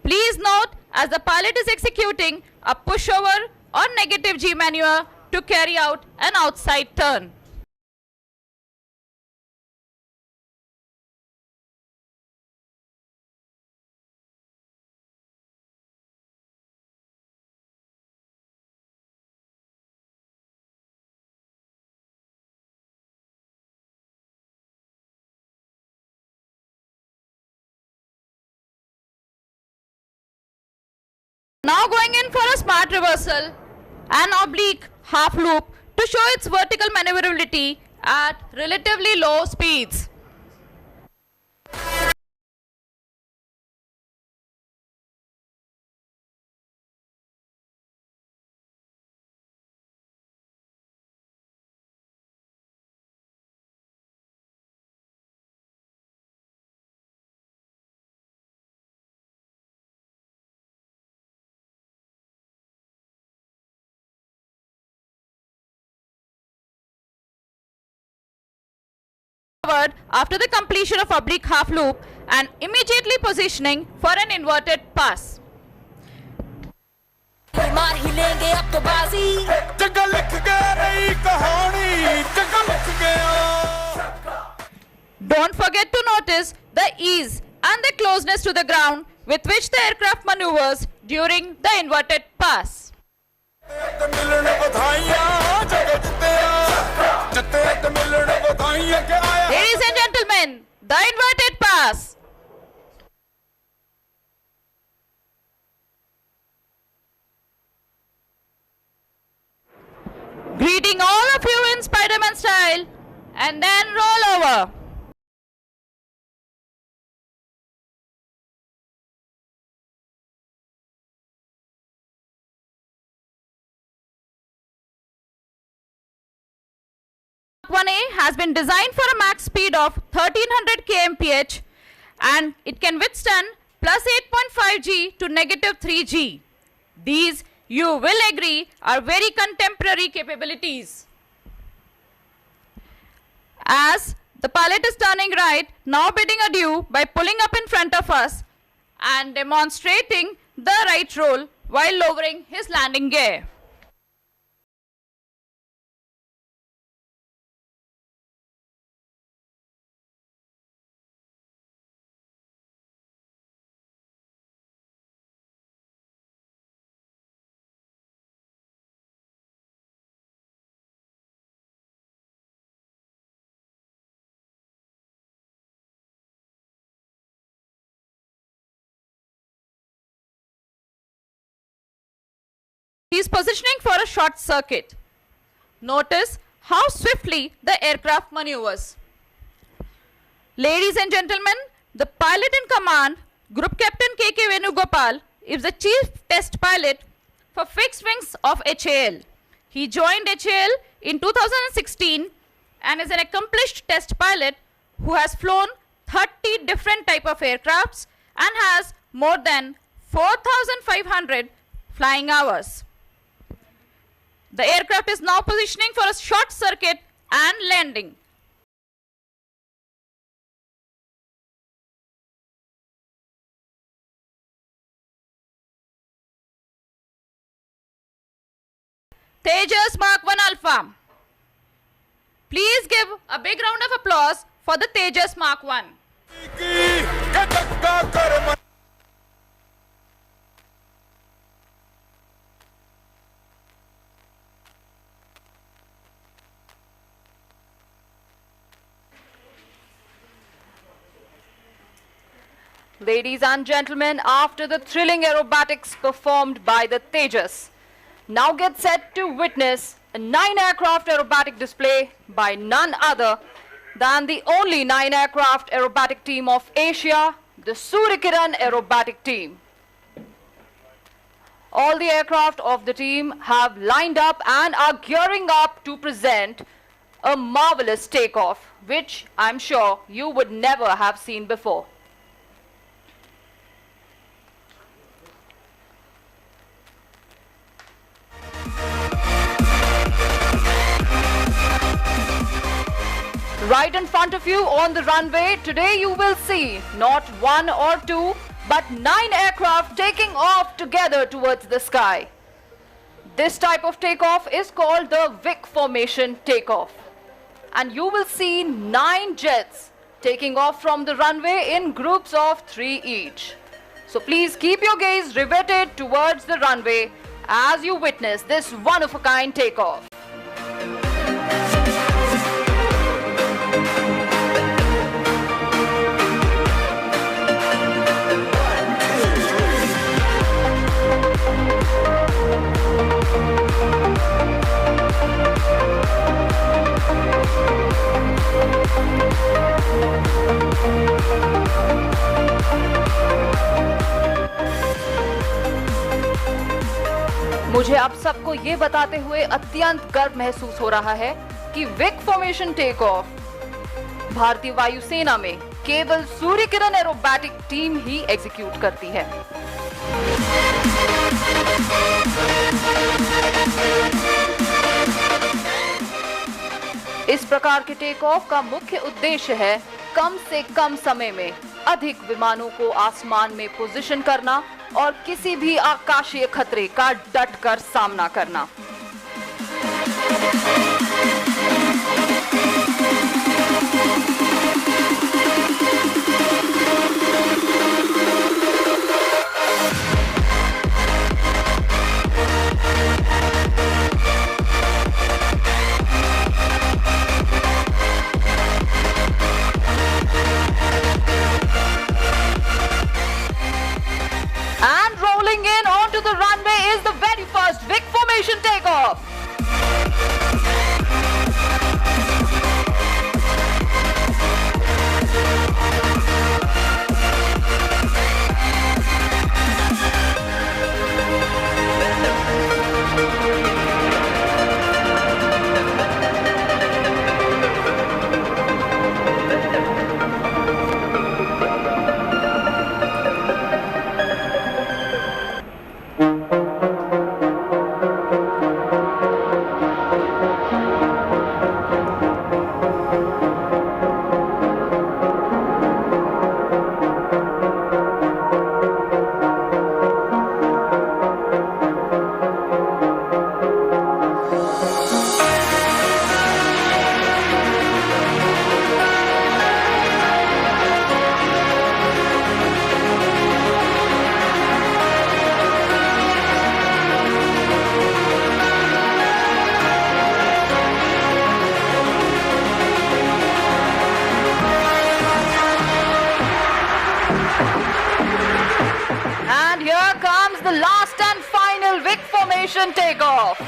Please note, as the pilot is executing a pushover or negative G maneuver to carry out an outside turn. Now going in for a smart reversal, an oblique half loop to show its vertical maneuverability at relatively low speeds. After the completion of oblique half loop and immediately positioning for an inverted pass. Don't forget to notice the ease and the closeness to the ground with which the aircraft maneuvers during the inverted pass. Ladies and gentlemen, the inverted pass. Greeting all of you in Spider-Man style and then roll over. 1A has been designed for a max speed of 1300 kmph and it can withstand plus 8.5 G to negative 3 G. These, you will agree, are very contemporary capabilities. As the pilot is turning right, now bidding adieu by pulling up in front of us and demonstrating the right roll while lowering his landing gear. He is positioning for a short circuit. Notice how swiftly the aircraft maneuvers. Ladies and gentlemen, the pilot in command, Group Captain K.K. Venugopal, is the chief test pilot for fixed wings of HAL. He joined HAL in 2016 and is an accomplished test pilot who has flown 30 different type of aircrafts and has more than 4,500 flying hours. The aircraft is now positioning for a short circuit and landing. Tejas Mark 1 Alpha. Please give a big round of applause for the Tejas Mark 1. Ladies and gentlemen, after the thrilling aerobatics performed by the Tejas, now get set to witness a 9-aircraft aerobatic display by none other than the only 9-aircraft aerobatic team of Asia, the Suryakiran aerobatic team. All the aircraft of the team have lined up and are gearing up to present a marvelous takeoff, which I'm sure you would never have seen before. Right in front of you on the runway, today you will see not 1 or 2, but 9 aircraft taking off together towards the sky. This type of takeoff is called the Vic formation takeoff. And you will see 9 jets taking off from the runway in groups of 3 each. So please keep your gaze riveted towards the runway as you witness this one-of-a-kind takeoff. मुझे आप सबको ये बताते हुए अत्यंत गर्व महसूस हो रहा है कि विक फॉर्मेशन टेक ऑफ भारतीय वायुसेना में केवल सूर्यकिरण एरोबैटिक टीम ही एग्जीक्यूट करती है। इस प्रकार के टेक ऑफ का मुख्य उद्देश्य है कम से कम समय में अधिक विमानों को आसमान में पोजीशन करना और किसी भी आकाशीय खतरे का डटकर सामना करना। And rolling in onto the runway is the very first Vic formation takeoff. Aviation takeoff.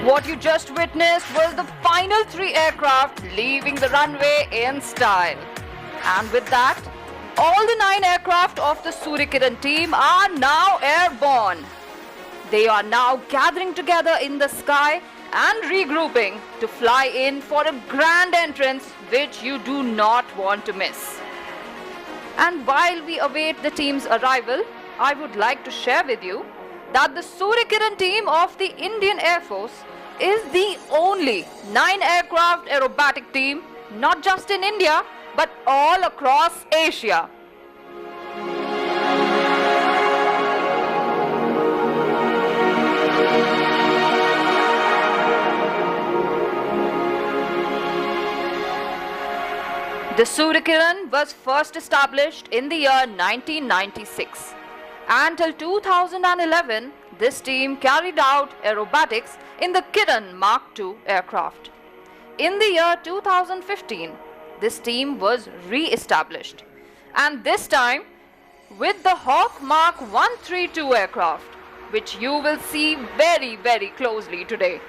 What you just witnessed was the final 3 aircraft leaving the runway in style. And with that, all the 9 aircraft of the Suryakiran team are now airborne. They are now gathering together in the sky and regrouping to fly in for a grand entrance which you do not want to miss. And while we await the team's arrival, I would like to share with you that the Suryakiran team of the Indian Air Force is the only 9 aircraft aerobatic team, not just in India, but all across Asia. The Suryakiran was first established in the year 1996. Until 2011, this team carried out aerobatics in the Kiran Mark II aircraft. In the year 2015, this team was re-established, and this time with the Hawk Mark 132 aircraft, which you will see very, very closely today.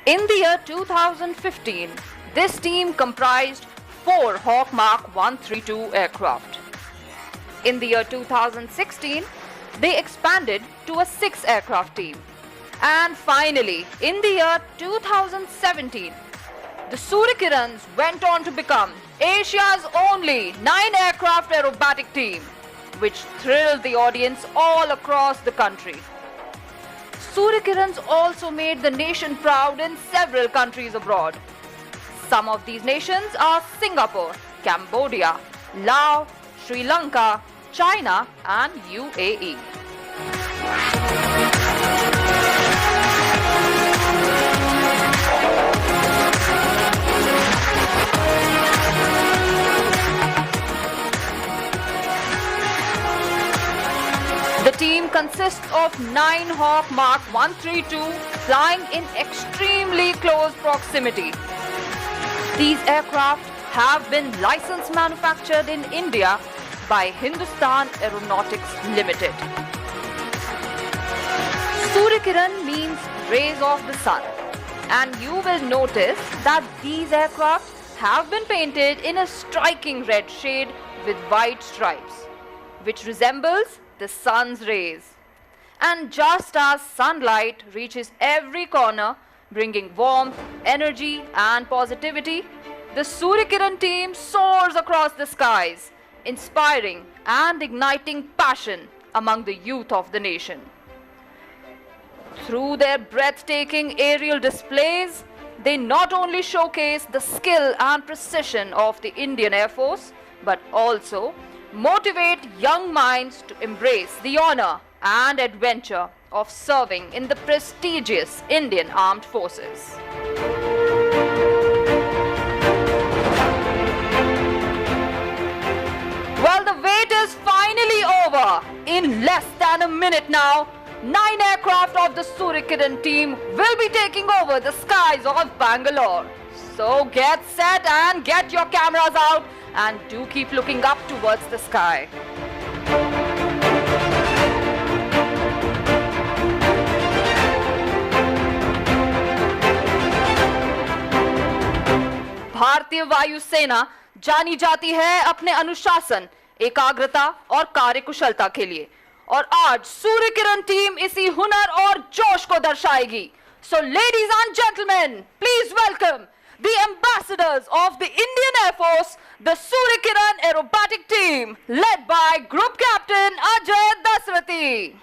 In the year 2015, this team comprised 4 Hawk Mark 132 aircraft. In the year 2016, they expanded to a 6 aircraft team. And finally, in the year 2017, the Suryakirans went on to become Asia's only 9 aircraft aerobatic team, which thrilled the audience all across the country. Suryakirans also made the nation proud in several countries abroad. Some of these nations are Singapore, Cambodia, Laos, Sri Lanka, China, and UAE. The team consists of 9 Hawk Mark 132 flying in extremely close proximity. These aircraft have been licensed manufactured in India by Hindustan Aeronautics Limited. Suryakiran means rays of the sun, and you will notice that these aircraft have been painted in a striking red shade with white stripes, which resembles the sun's rays. And just as sunlight reaches every corner, bringing warmth, energy, and positivity, the Suryakiran team soars across the skies, inspiring and igniting passion among the youth of the nation. Through their breathtaking aerial displays, they not only showcase the skill and precision of the Indian Air Force, but also motivate young minds to embrace the honor and adventure of serving in the prestigious Indian Armed Forces. Well, the wait is finally over. In less than a minute now, 9 aircraft of the Suryakiran team will be taking over the skies of Bangalore. So get set and get your cameras out, and do keep looking up towards the sky. भारतीय वायु सेना जानी जाती है अपने अनुशासन, एकाग्रता और कार्यकुशलता के लिए, और आज सूर्यकिरण टीम इसी हुनर और जोश को दर्शाएगी. So ladies and gentlemen, please welcome the ambassadors of the Indian Air Force, the Suryakiran aerobatic team, led by Group Captain Ajay Dasrathi.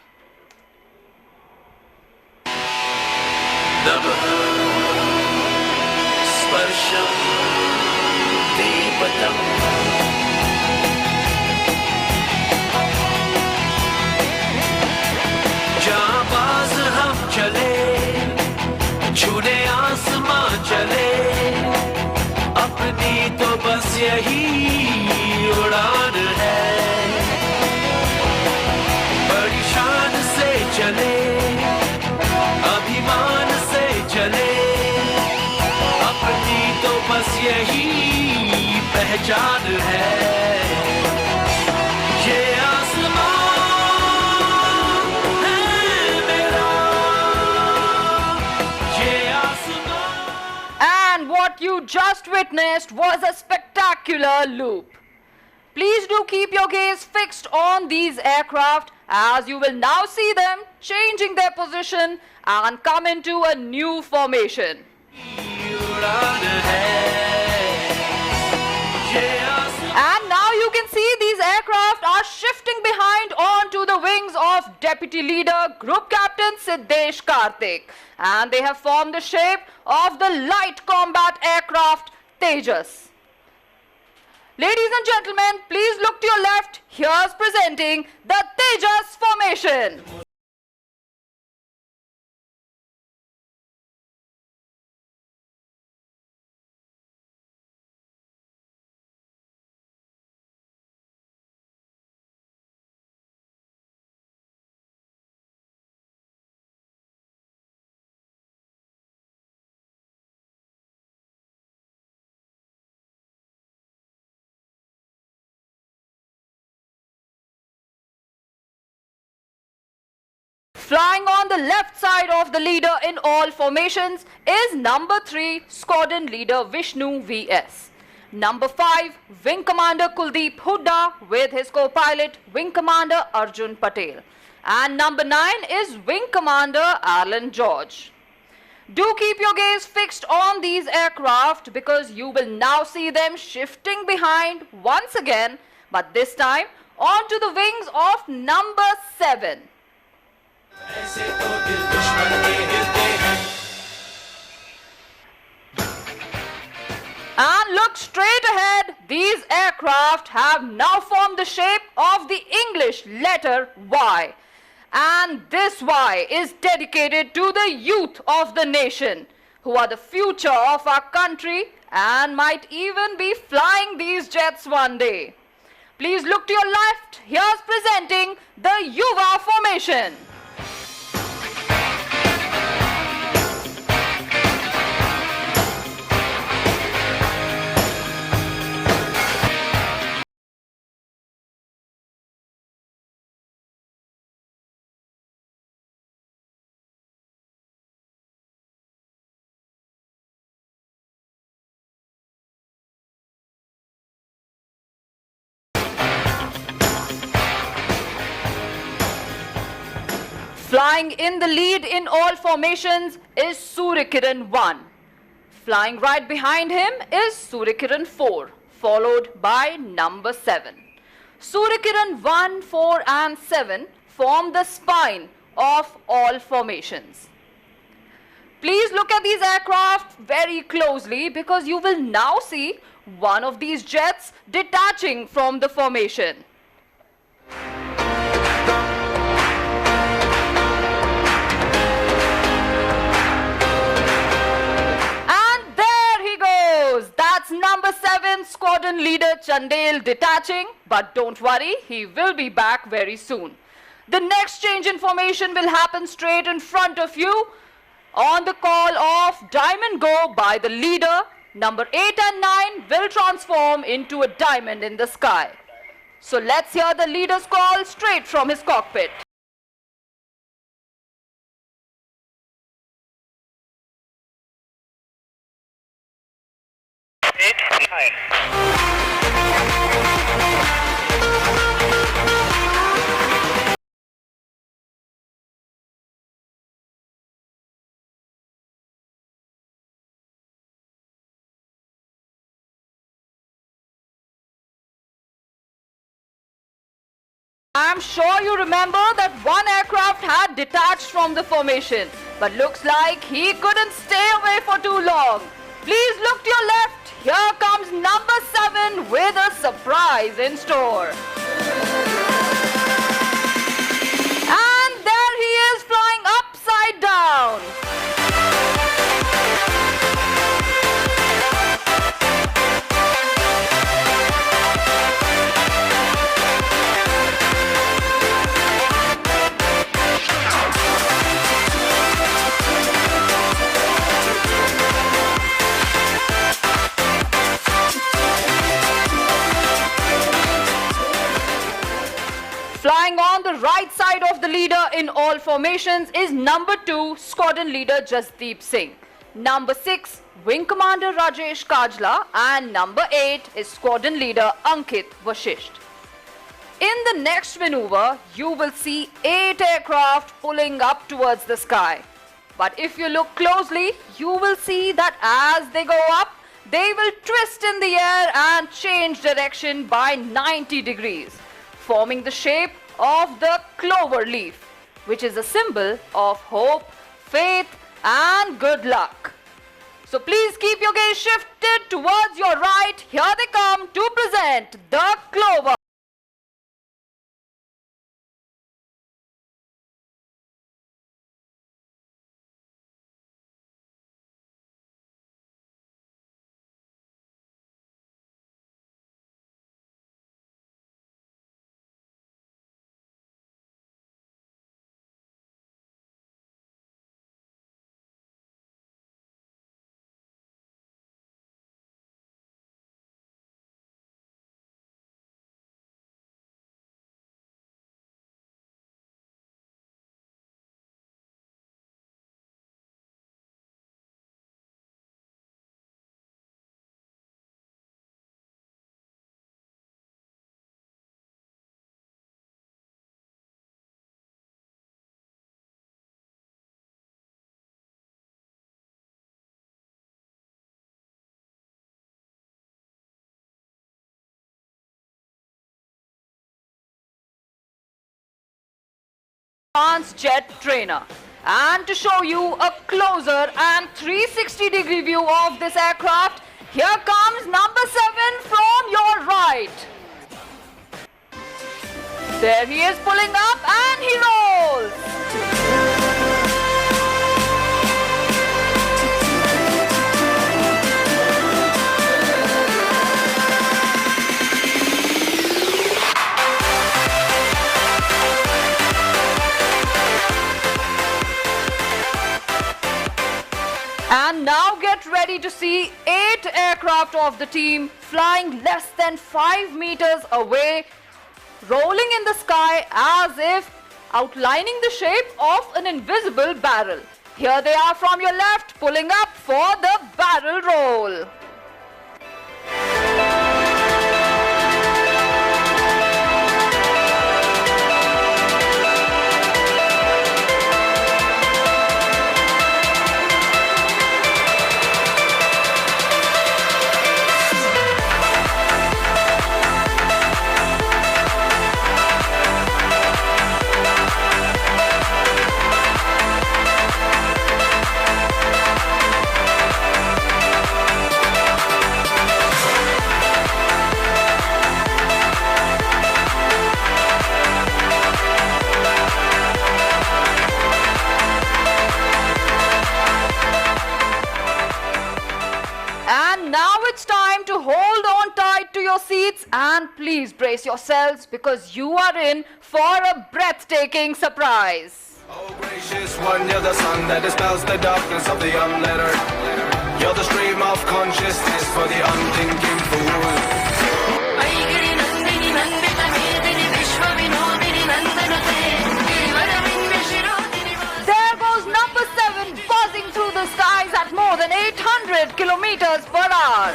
जाबाज हम चले छूने आसमां चले अपनी तो बस यही उड़ान है बड़ी शान से चले अभिमान से चले अपनी तो बस यही पहचान है ये What you just witnessed was a spectacular loop. Please do keep your gaze fixed on these aircraft as you will now see them changing their position and come into a new formation. And now you can see these aircraft are shifting behind onto the wings of Deputy Leader Group Captain Siddesh Karthik. And they have formed the shape of the light combat aircraft Tejas. Ladies and gentlemen, please look to your left. Here's presenting the Tejas formation. Flying on the left side of the leader in all formations is number 3 Squadron Leader Vishnu VS. Number 5 Wing Commander Kuldeep Hooda with his co-pilot Wing Commander Arjun Patel. And number 9 is Wing Commander Alan George. Do keep your gaze fixed on these aircraft because you will now see them shifting behind once again, but this time onto the wings of number 7. And look straight ahead, these aircraft have now formed the shape of the English letter Y. And this Y is dedicated to the youth of the nation, who are the future of our country and might even be flying these jets one day. Please look to your left, here's presenting the Yuva formation. Flying in the lead in all formations is Suryakiran 1. Flying right behind him is Suryakiran 4, followed by number 7. Suryakiran 1, 4 and 7 form the spine of all formations. Please look at these aircraft very closely because you will now see one of these jets detaching from the formation. That's number 7 Squadron Leader Chandel detaching, but don't worry, he will be back very soon. The next change in formation will happen straight in front of you on the call of Diamond Go by the leader. Number 8 and 9 will transform into a diamond in the sky. So let's hear the leader's call straight from his cockpit. 8, 9. I'm sure you remember that one aircraft had detached from the formation, but looks like he couldn't stay away for too long. Please look to your left. Here comes number 7 with a surprise in store. And there he is flying upside down. Flying on the right side of the leader in all formations is number 2, Squadron Leader Jasdeep Singh. Number 6, Wing Commander Rajesh Kajla, and number 8 is Squadron Leader Ankit Vashisht. In the next maneuver, you will see 8 aircraft pulling up towards the sky. But if you look closely, you will see that as they go up, they will twist in the air and change direction by 90 degrees, forming the shape of the clover leaf, which is a symbol of hope, faith, and good luck. So please keep your gaze shifted towards your right. Here they come to present the clover. Advanced jet trainer. And to show you a closer and 360-degree view of this aircraft, here comes number 7 from your right. There he is pulling up and he rolls. And now get ready to see 8 aircraft of the team flying less than 5 meters away, rolling in the sky as if outlining the shape of an invisible barrel. Here they are from your left, pulling up for the barrel roll. It's time to hold on tight to your seats and please brace yourselves because you are in for a breathtaking surprise. Oh gracious one, you're the sun that dispels the darkness of the unlettered. You're the stream of consciousness for the unthinking fool. There goes number 7 buzzing through the skies at more than 800 kilometers per hour.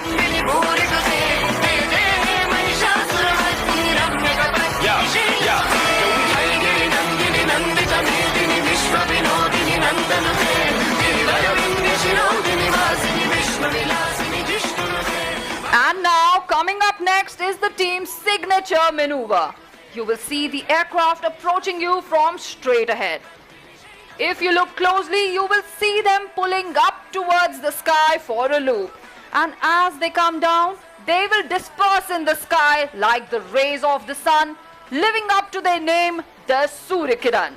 And now, coming up next is the team's signature maneuver. you will see the aircraft approaching you from straight ahead. If you look closely, you will see them pulling up towards the sky for a loop. And as they come down, they will disperse in the sky like the rays of the sun, living up to their name, the Suryakiran.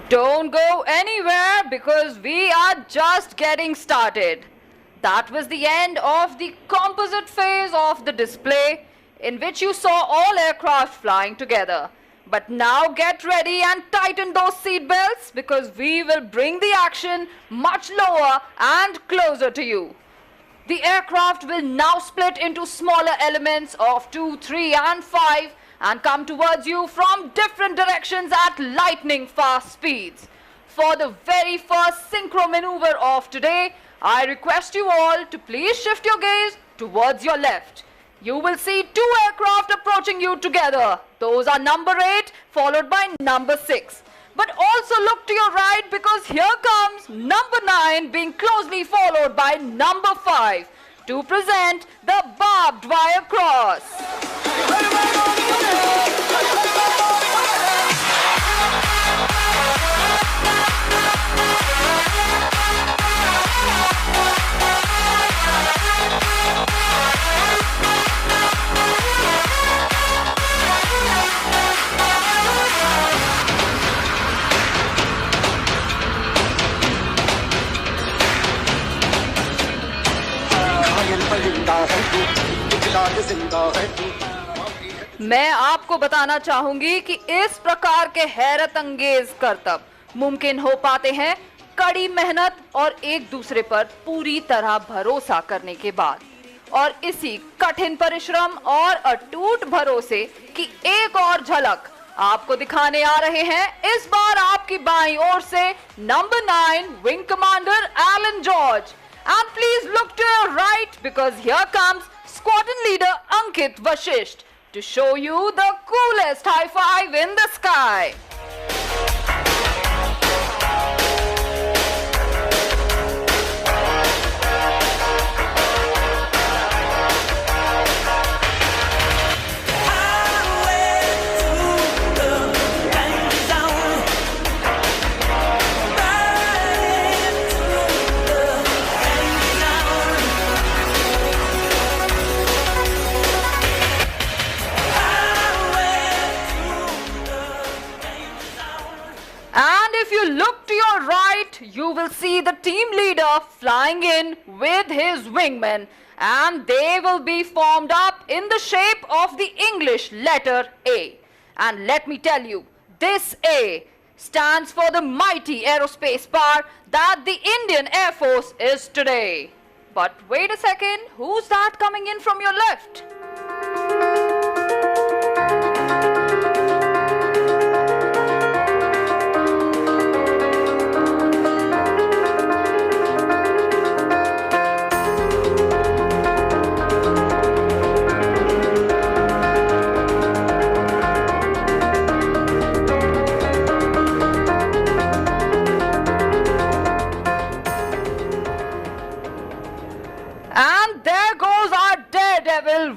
Don't go anywhere because we are just getting started. That was the end of the composite phase of the display in which you saw all aircraft flying together. But now get ready and tighten those seat belts because we will bring the action much lower and closer to you. The aircraft will now split into smaller elements of 2, 3 and 5 and come towards you from different directions at lightning fast speeds. For the very first synchro maneuver of today, I request you all to please shift your gaze towards your left. You will see 2 aircraft approaching you together. Those are number 8 followed by number 6. But also look to your right because here comes number 9 being closely followed by number 5 to present the barbed wire cross. मैं आपको बताना चाहूंगी कि इस प्रकार के हैरत अंगेज करतब मुमकिन हो पाते हैं कड़ी मेहनत और एक दूसरे पर पूरी तरह भरोसा करने के बाद। और इसी कठिन परिश्रम और अटूट भरोसे की एक और झलक आपको दिखाने आ रहे हैं इस बार आपकी बाईं ओर से नंबर 9 wing commander Alan George. And please look to your right because here comes squadron leader Ankit Vashisht to show you the coolest high five in the sky. If you look to your right, you will see the team leader flying in with his wingmen, and they will be formed up in the shape of the English letter A. And let me tell you, this A stands for the mighty aerospace power that the Indian Air Force is today. But wait a second, who's that coming in from your left?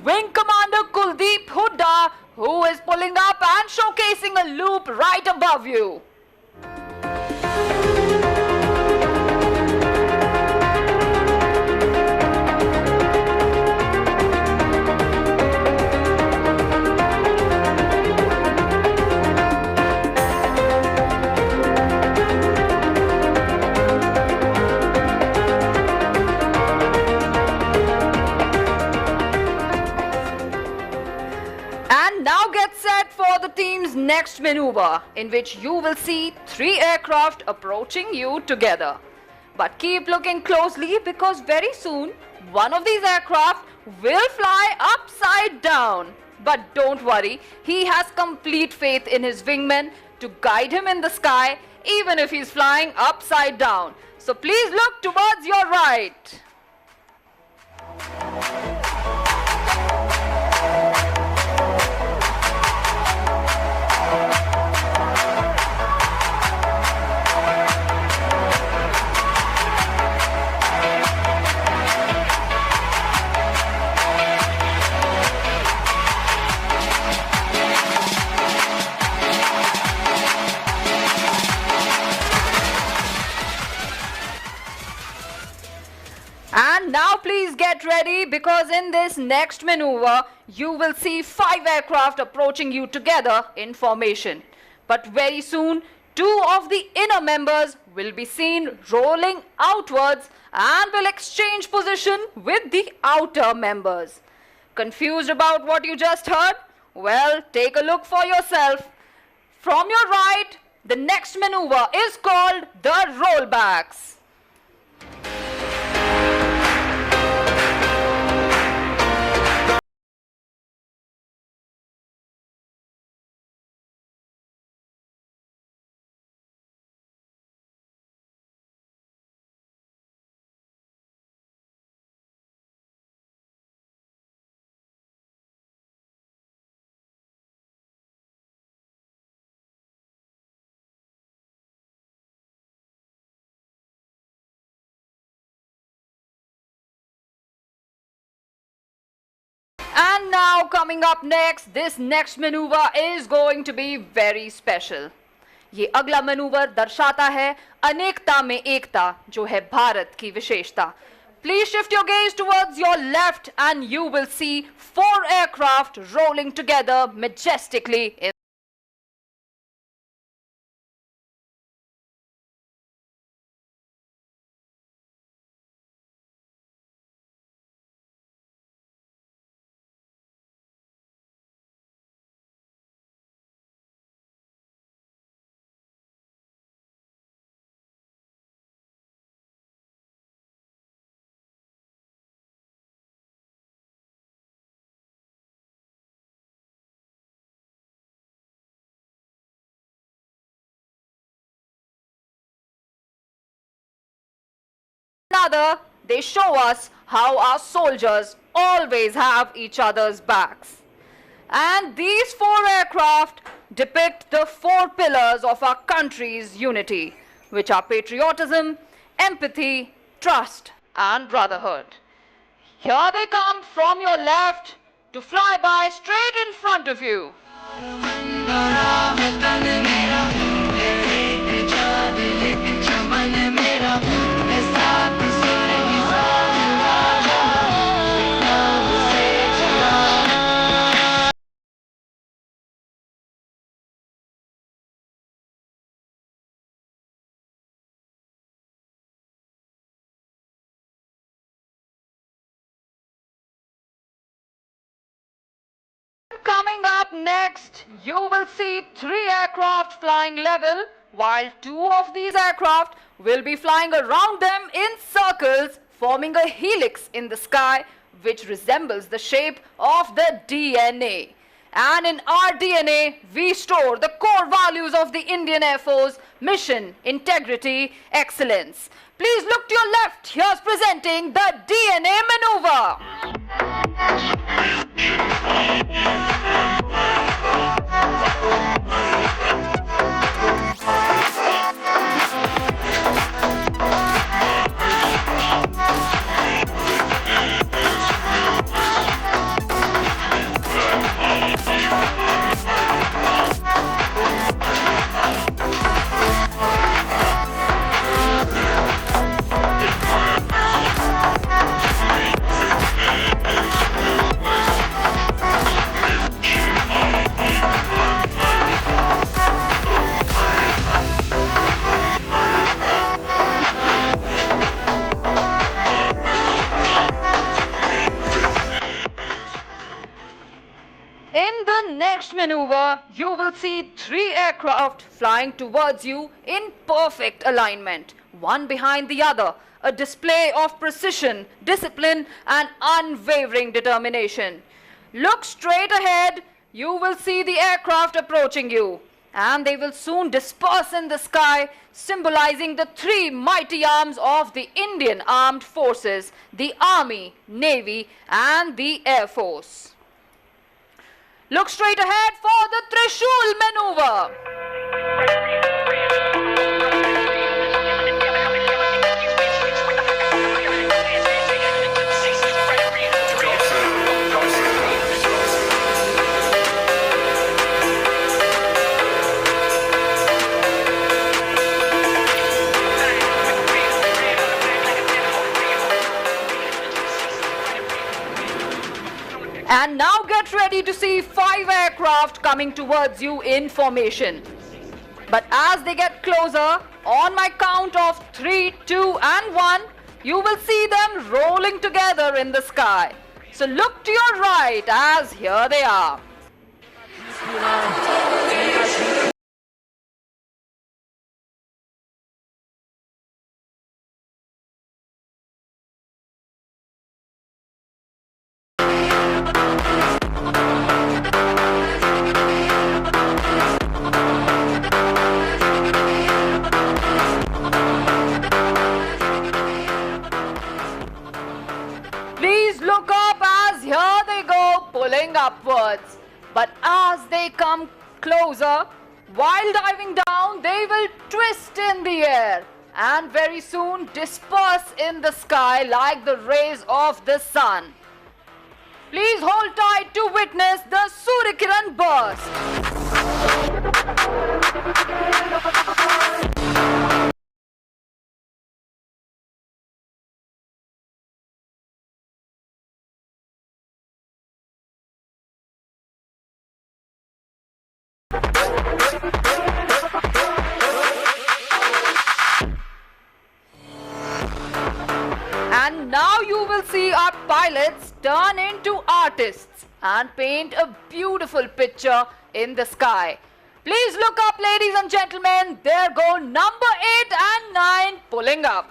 Wing Commander who is pulling up and showcasing a loop right above you. Now get set for the team's next maneuver, in which you will see 3 aircraft approaching you together. But keep looking closely, because very soon one of these aircraft will fly upside down. But don't worry, he has complete faith in his wingmen to guide him in the sky, even if he's flying upside down. So please look towards your right. And now please get ready, because in this next maneuver, you will see 5 aircraft approaching you together in formation. But very soon, 2 of the inner members will be seen rolling outwards and will exchange position with the outer members. Confused about what you just heard? Well, take a look for yourself. From your right, the next maneuver is called the rollbacks. And now coming up next, this next maneuver is going to be very special. ये अगला manoeuvre दर्शाता है अनेकता में एकता, जो है भारत की विशेषता. Please shift your gaze towards your left and you will see 4 aircraft rolling together majestically in another. They show us how our soldiers always have each other's backs. And these 4 aircraft depict the 4 pillars of our country's unity, which are patriotism, empathy, trust, and brotherhood. Here they come from your left to fly by straight in front of you. Coming up next, you will see 3 aircraft flying level, while 2 of these aircraft will be flying around them in circles, forming a helix in the sky, which resembles the shape of the DNA. And in our DNA, we store the core values of the Indian Air Force: mission, integrity, excellence. Please look to your left. Here's presenting the DNA maneuver. maneuver, you will see 3 aircraft flying towards you in perfect alignment, one behind the other, a display of precision, discipline, and unwavering determination. Look straight ahead, you will see the aircraft approaching you, and they will soon disperse in the sky, symbolizing the 3 mighty arms of the Indian Armed Forces, the Army, Navy, and the Air Force. Look straight ahead for the Trishul maneuver. And now get ready to see 5 aircraft coming towards you in formation. But as they get closer, on my count of 3, 2, and 1, you will see them rolling together in the sky. So look to your right as here they are. Please look up as here they go, pulling upwards. But as they come closer, while diving down, they will twist in the air and very soon disperse in the sky like the rays of the sun. Please hold tight to witness the Suryakiran burst. And now you will see our pilots turn into artists and paint a beautiful picture in the sky. Please look up, ladies and gentlemen. There go number 8 and 9 pulling up.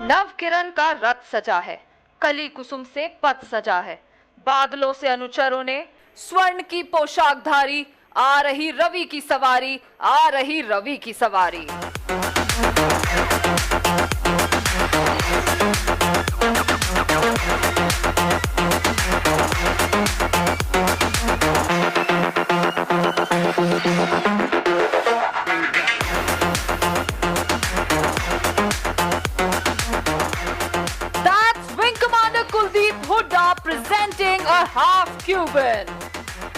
नव किरण का रथ सजा है, कली कुसुम से पथ सजा है, बादलों से अनुचरों ने स्वर्ण की पोशाक धारी, आ रही रवि की सवारी, आ रही रवि की सवारी। Presenting a half Cuban.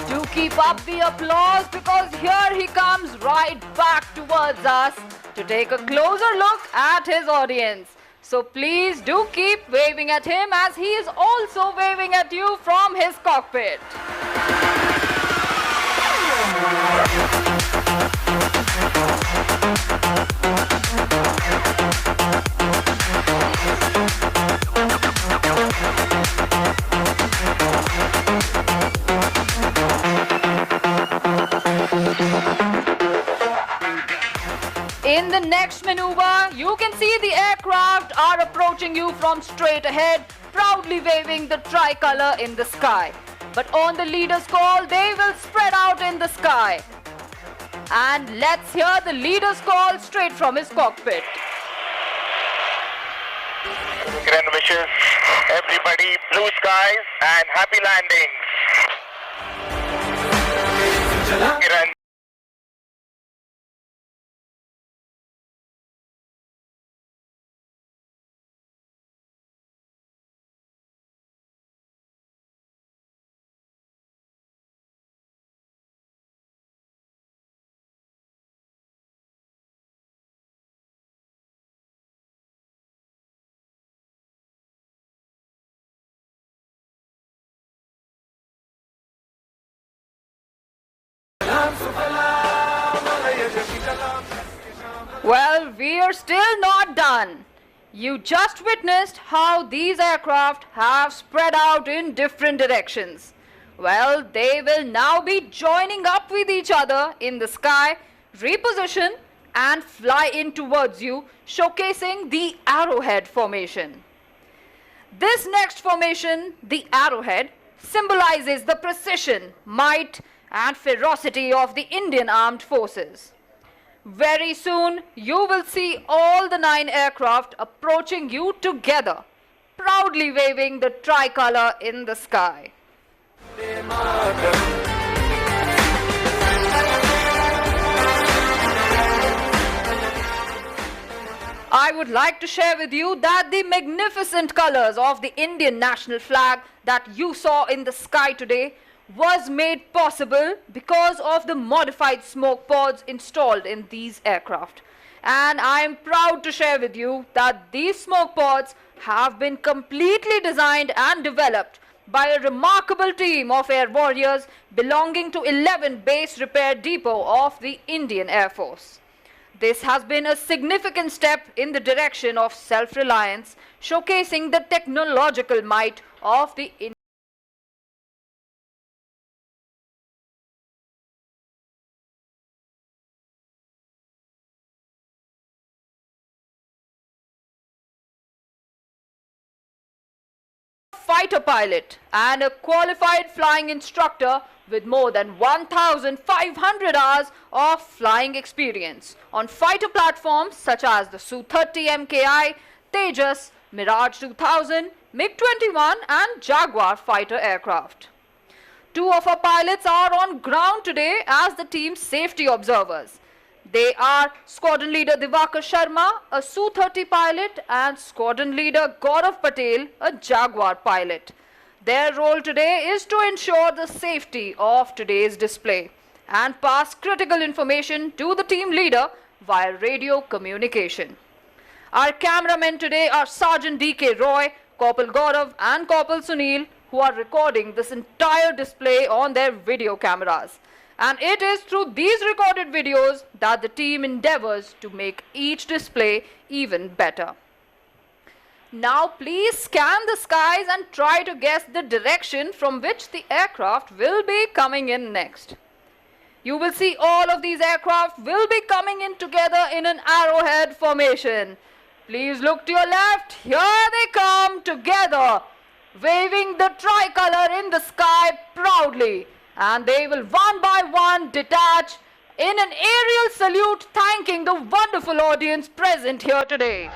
Do keep up the applause because here he comes right back towards us to take a closer look at his audience. So please do keep waving at him as he is also waving at you from his cockpit. In the next maneuver, you can see the aircraft are approaching you from straight ahead, proudly waving the tricolor in the sky. But on the leader's call, they will spread out in the sky. And let's hear the leader's call straight from his cockpit. Grand wishes, everybody, blue skies and happy landings. Iran. Well, we are still not done. You just witnessed how these aircraft have spread out in different directions. Well, they will now be joining up with each other in the sky, reposition and fly in towards you, showcasing the arrowhead formation. This next formation, the arrowhead, symbolizes the precision, might and ferocity of the Indian Armed Forces. Very soon, you will see all the 9 aircraft approaching you together, proudly waving the tricolor in the sky. I would like to share with you that the magnificent colors of the Indian national flag that you saw in the sky today was made possible because of the modified smoke pods installed in these aircraft. And I am proud to share with you that these smoke pods have been completely designed and developed by a remarkable team of air warriors belonging to 11 Base Repair Depot of the Indian Air Force. This has been a significant step in the direction of self-reliance, showcasing the technological might of the Indian fighter pilot and a qualified flying instructor with more than 1,500 hours of flying experience on fighter platforms such as the Su-30 MKI, Tejas, Mirage 2000, MiG-21 and Jaguar fighter aircraft. 2 of our pilots are on ground today as the team's safety observers. They are Squadron Leader Divakar Sharma, a Su-30 pilot, and Squadron Leader Gaurav Patel, a Jaguar pilot. Their role today is to ensure the safety of today's display and pass critical information to the team leader via radio communication. Our cameramen today are Sergeant D.K. Roy, Corporal Gaurav and Corporal Sunil, who are recording this entire display on their video cameras. And it is through these recorded videos that the team endeavors to make each display even better. Now please scan the skies and try to guess the direction from which the aircraft will be coming in next. You will see all of these aircraft will be coming in together in an arrowhead formation. Please look to your left. Here they come together, waving the tricolor in the sky proudly. And they will one by one detach in an aerial salute, thanking the wonderful audience present here today.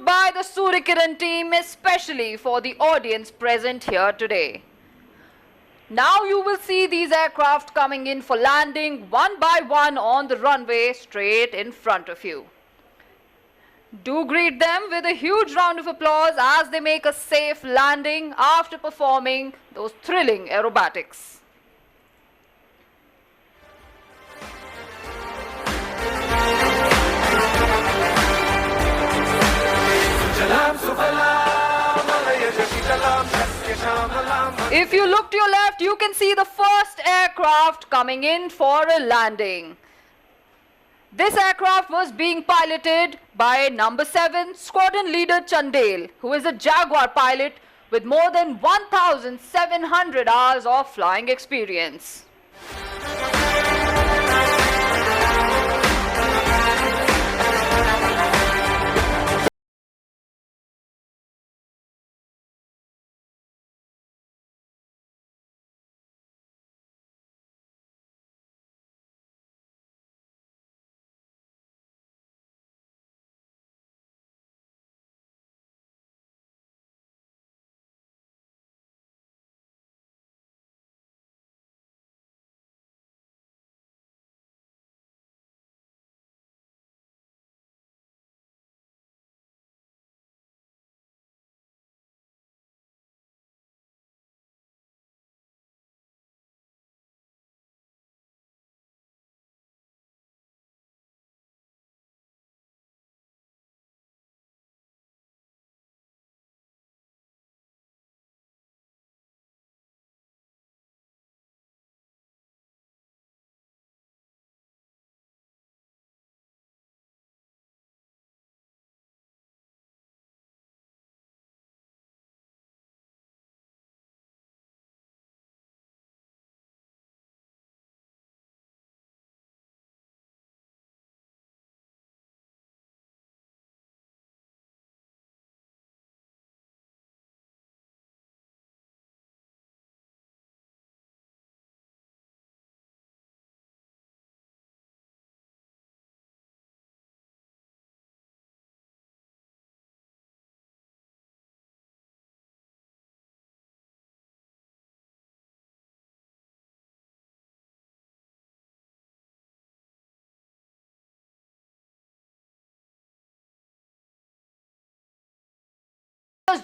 By the Suryakiran team, especially for the audience present here today. Now you will see these aircraft coming in for landing one by one on the runway straight in front of you. Do greet them with a huge round of applause as they make a safe landing after performing those thrilling aerobatics. If you look to your left, you can see the first aircraft coming in for a landing. This aircraft was being piloted by number 7 squadron leader Chandel, who is a Jaguar pilot with more than 1,700 hours of flying experience.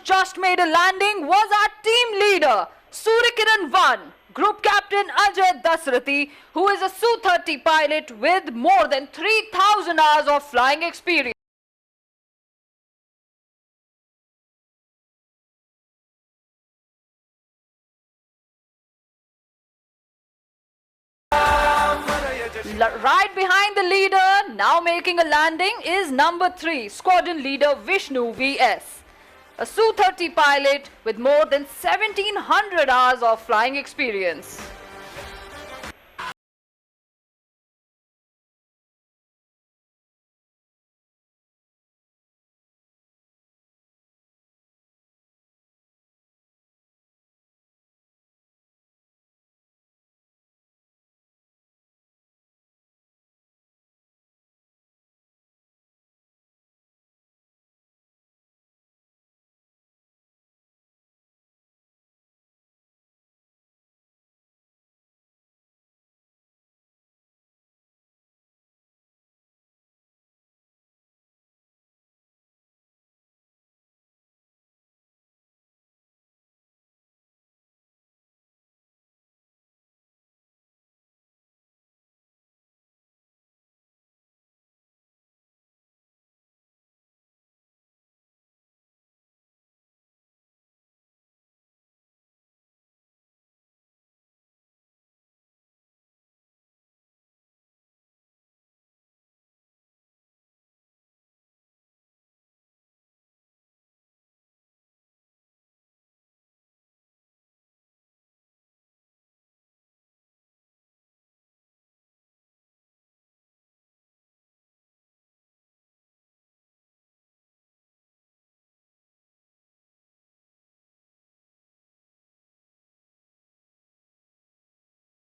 Just made a landing was our team leader, Suryakiran 1, Group Captain Ajay Dasrathi, who is a Su-30 pilot with more than 3,000 hours of flying experience. Right behind the leader, now making a landing, is number 3, Squadron Leader Vishnu VS, a Su-30 pilot with more than 1,700 hours of flying experience.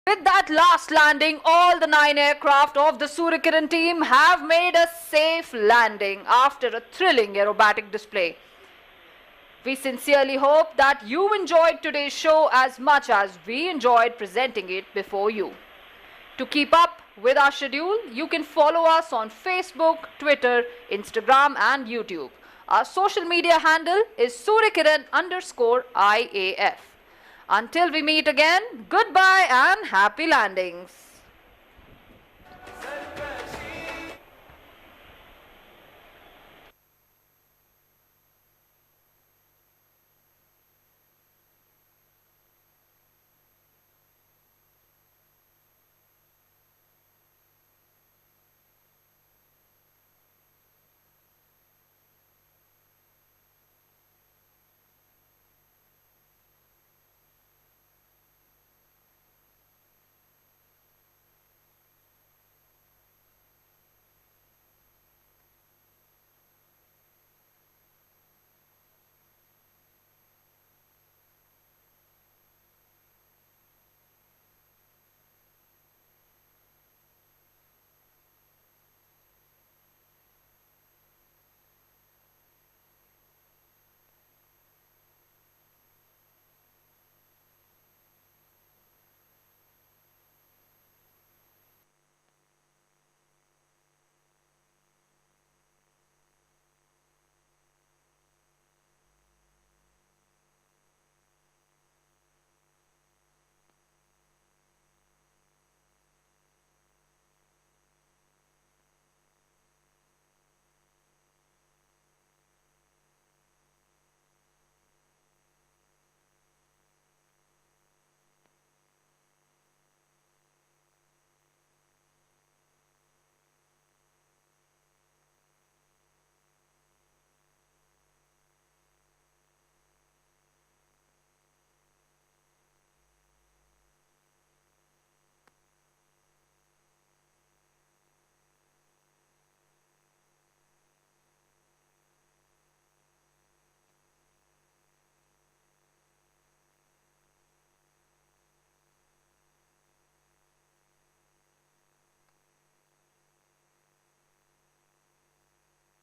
With that last landing, all the 9 aircraft of the Suryakiran team have made a safe landing after a thrilling aerobatic display. We sincerely hope that you enjoyed today's show as much as we enjoyed presenting it before you. To keep up with our schedule, you can follow us on Facebook, Twitter, Instagram and YouTube. Our social media handle is Suryakiran_IAF. Until we meet again, goodbye and happy landings.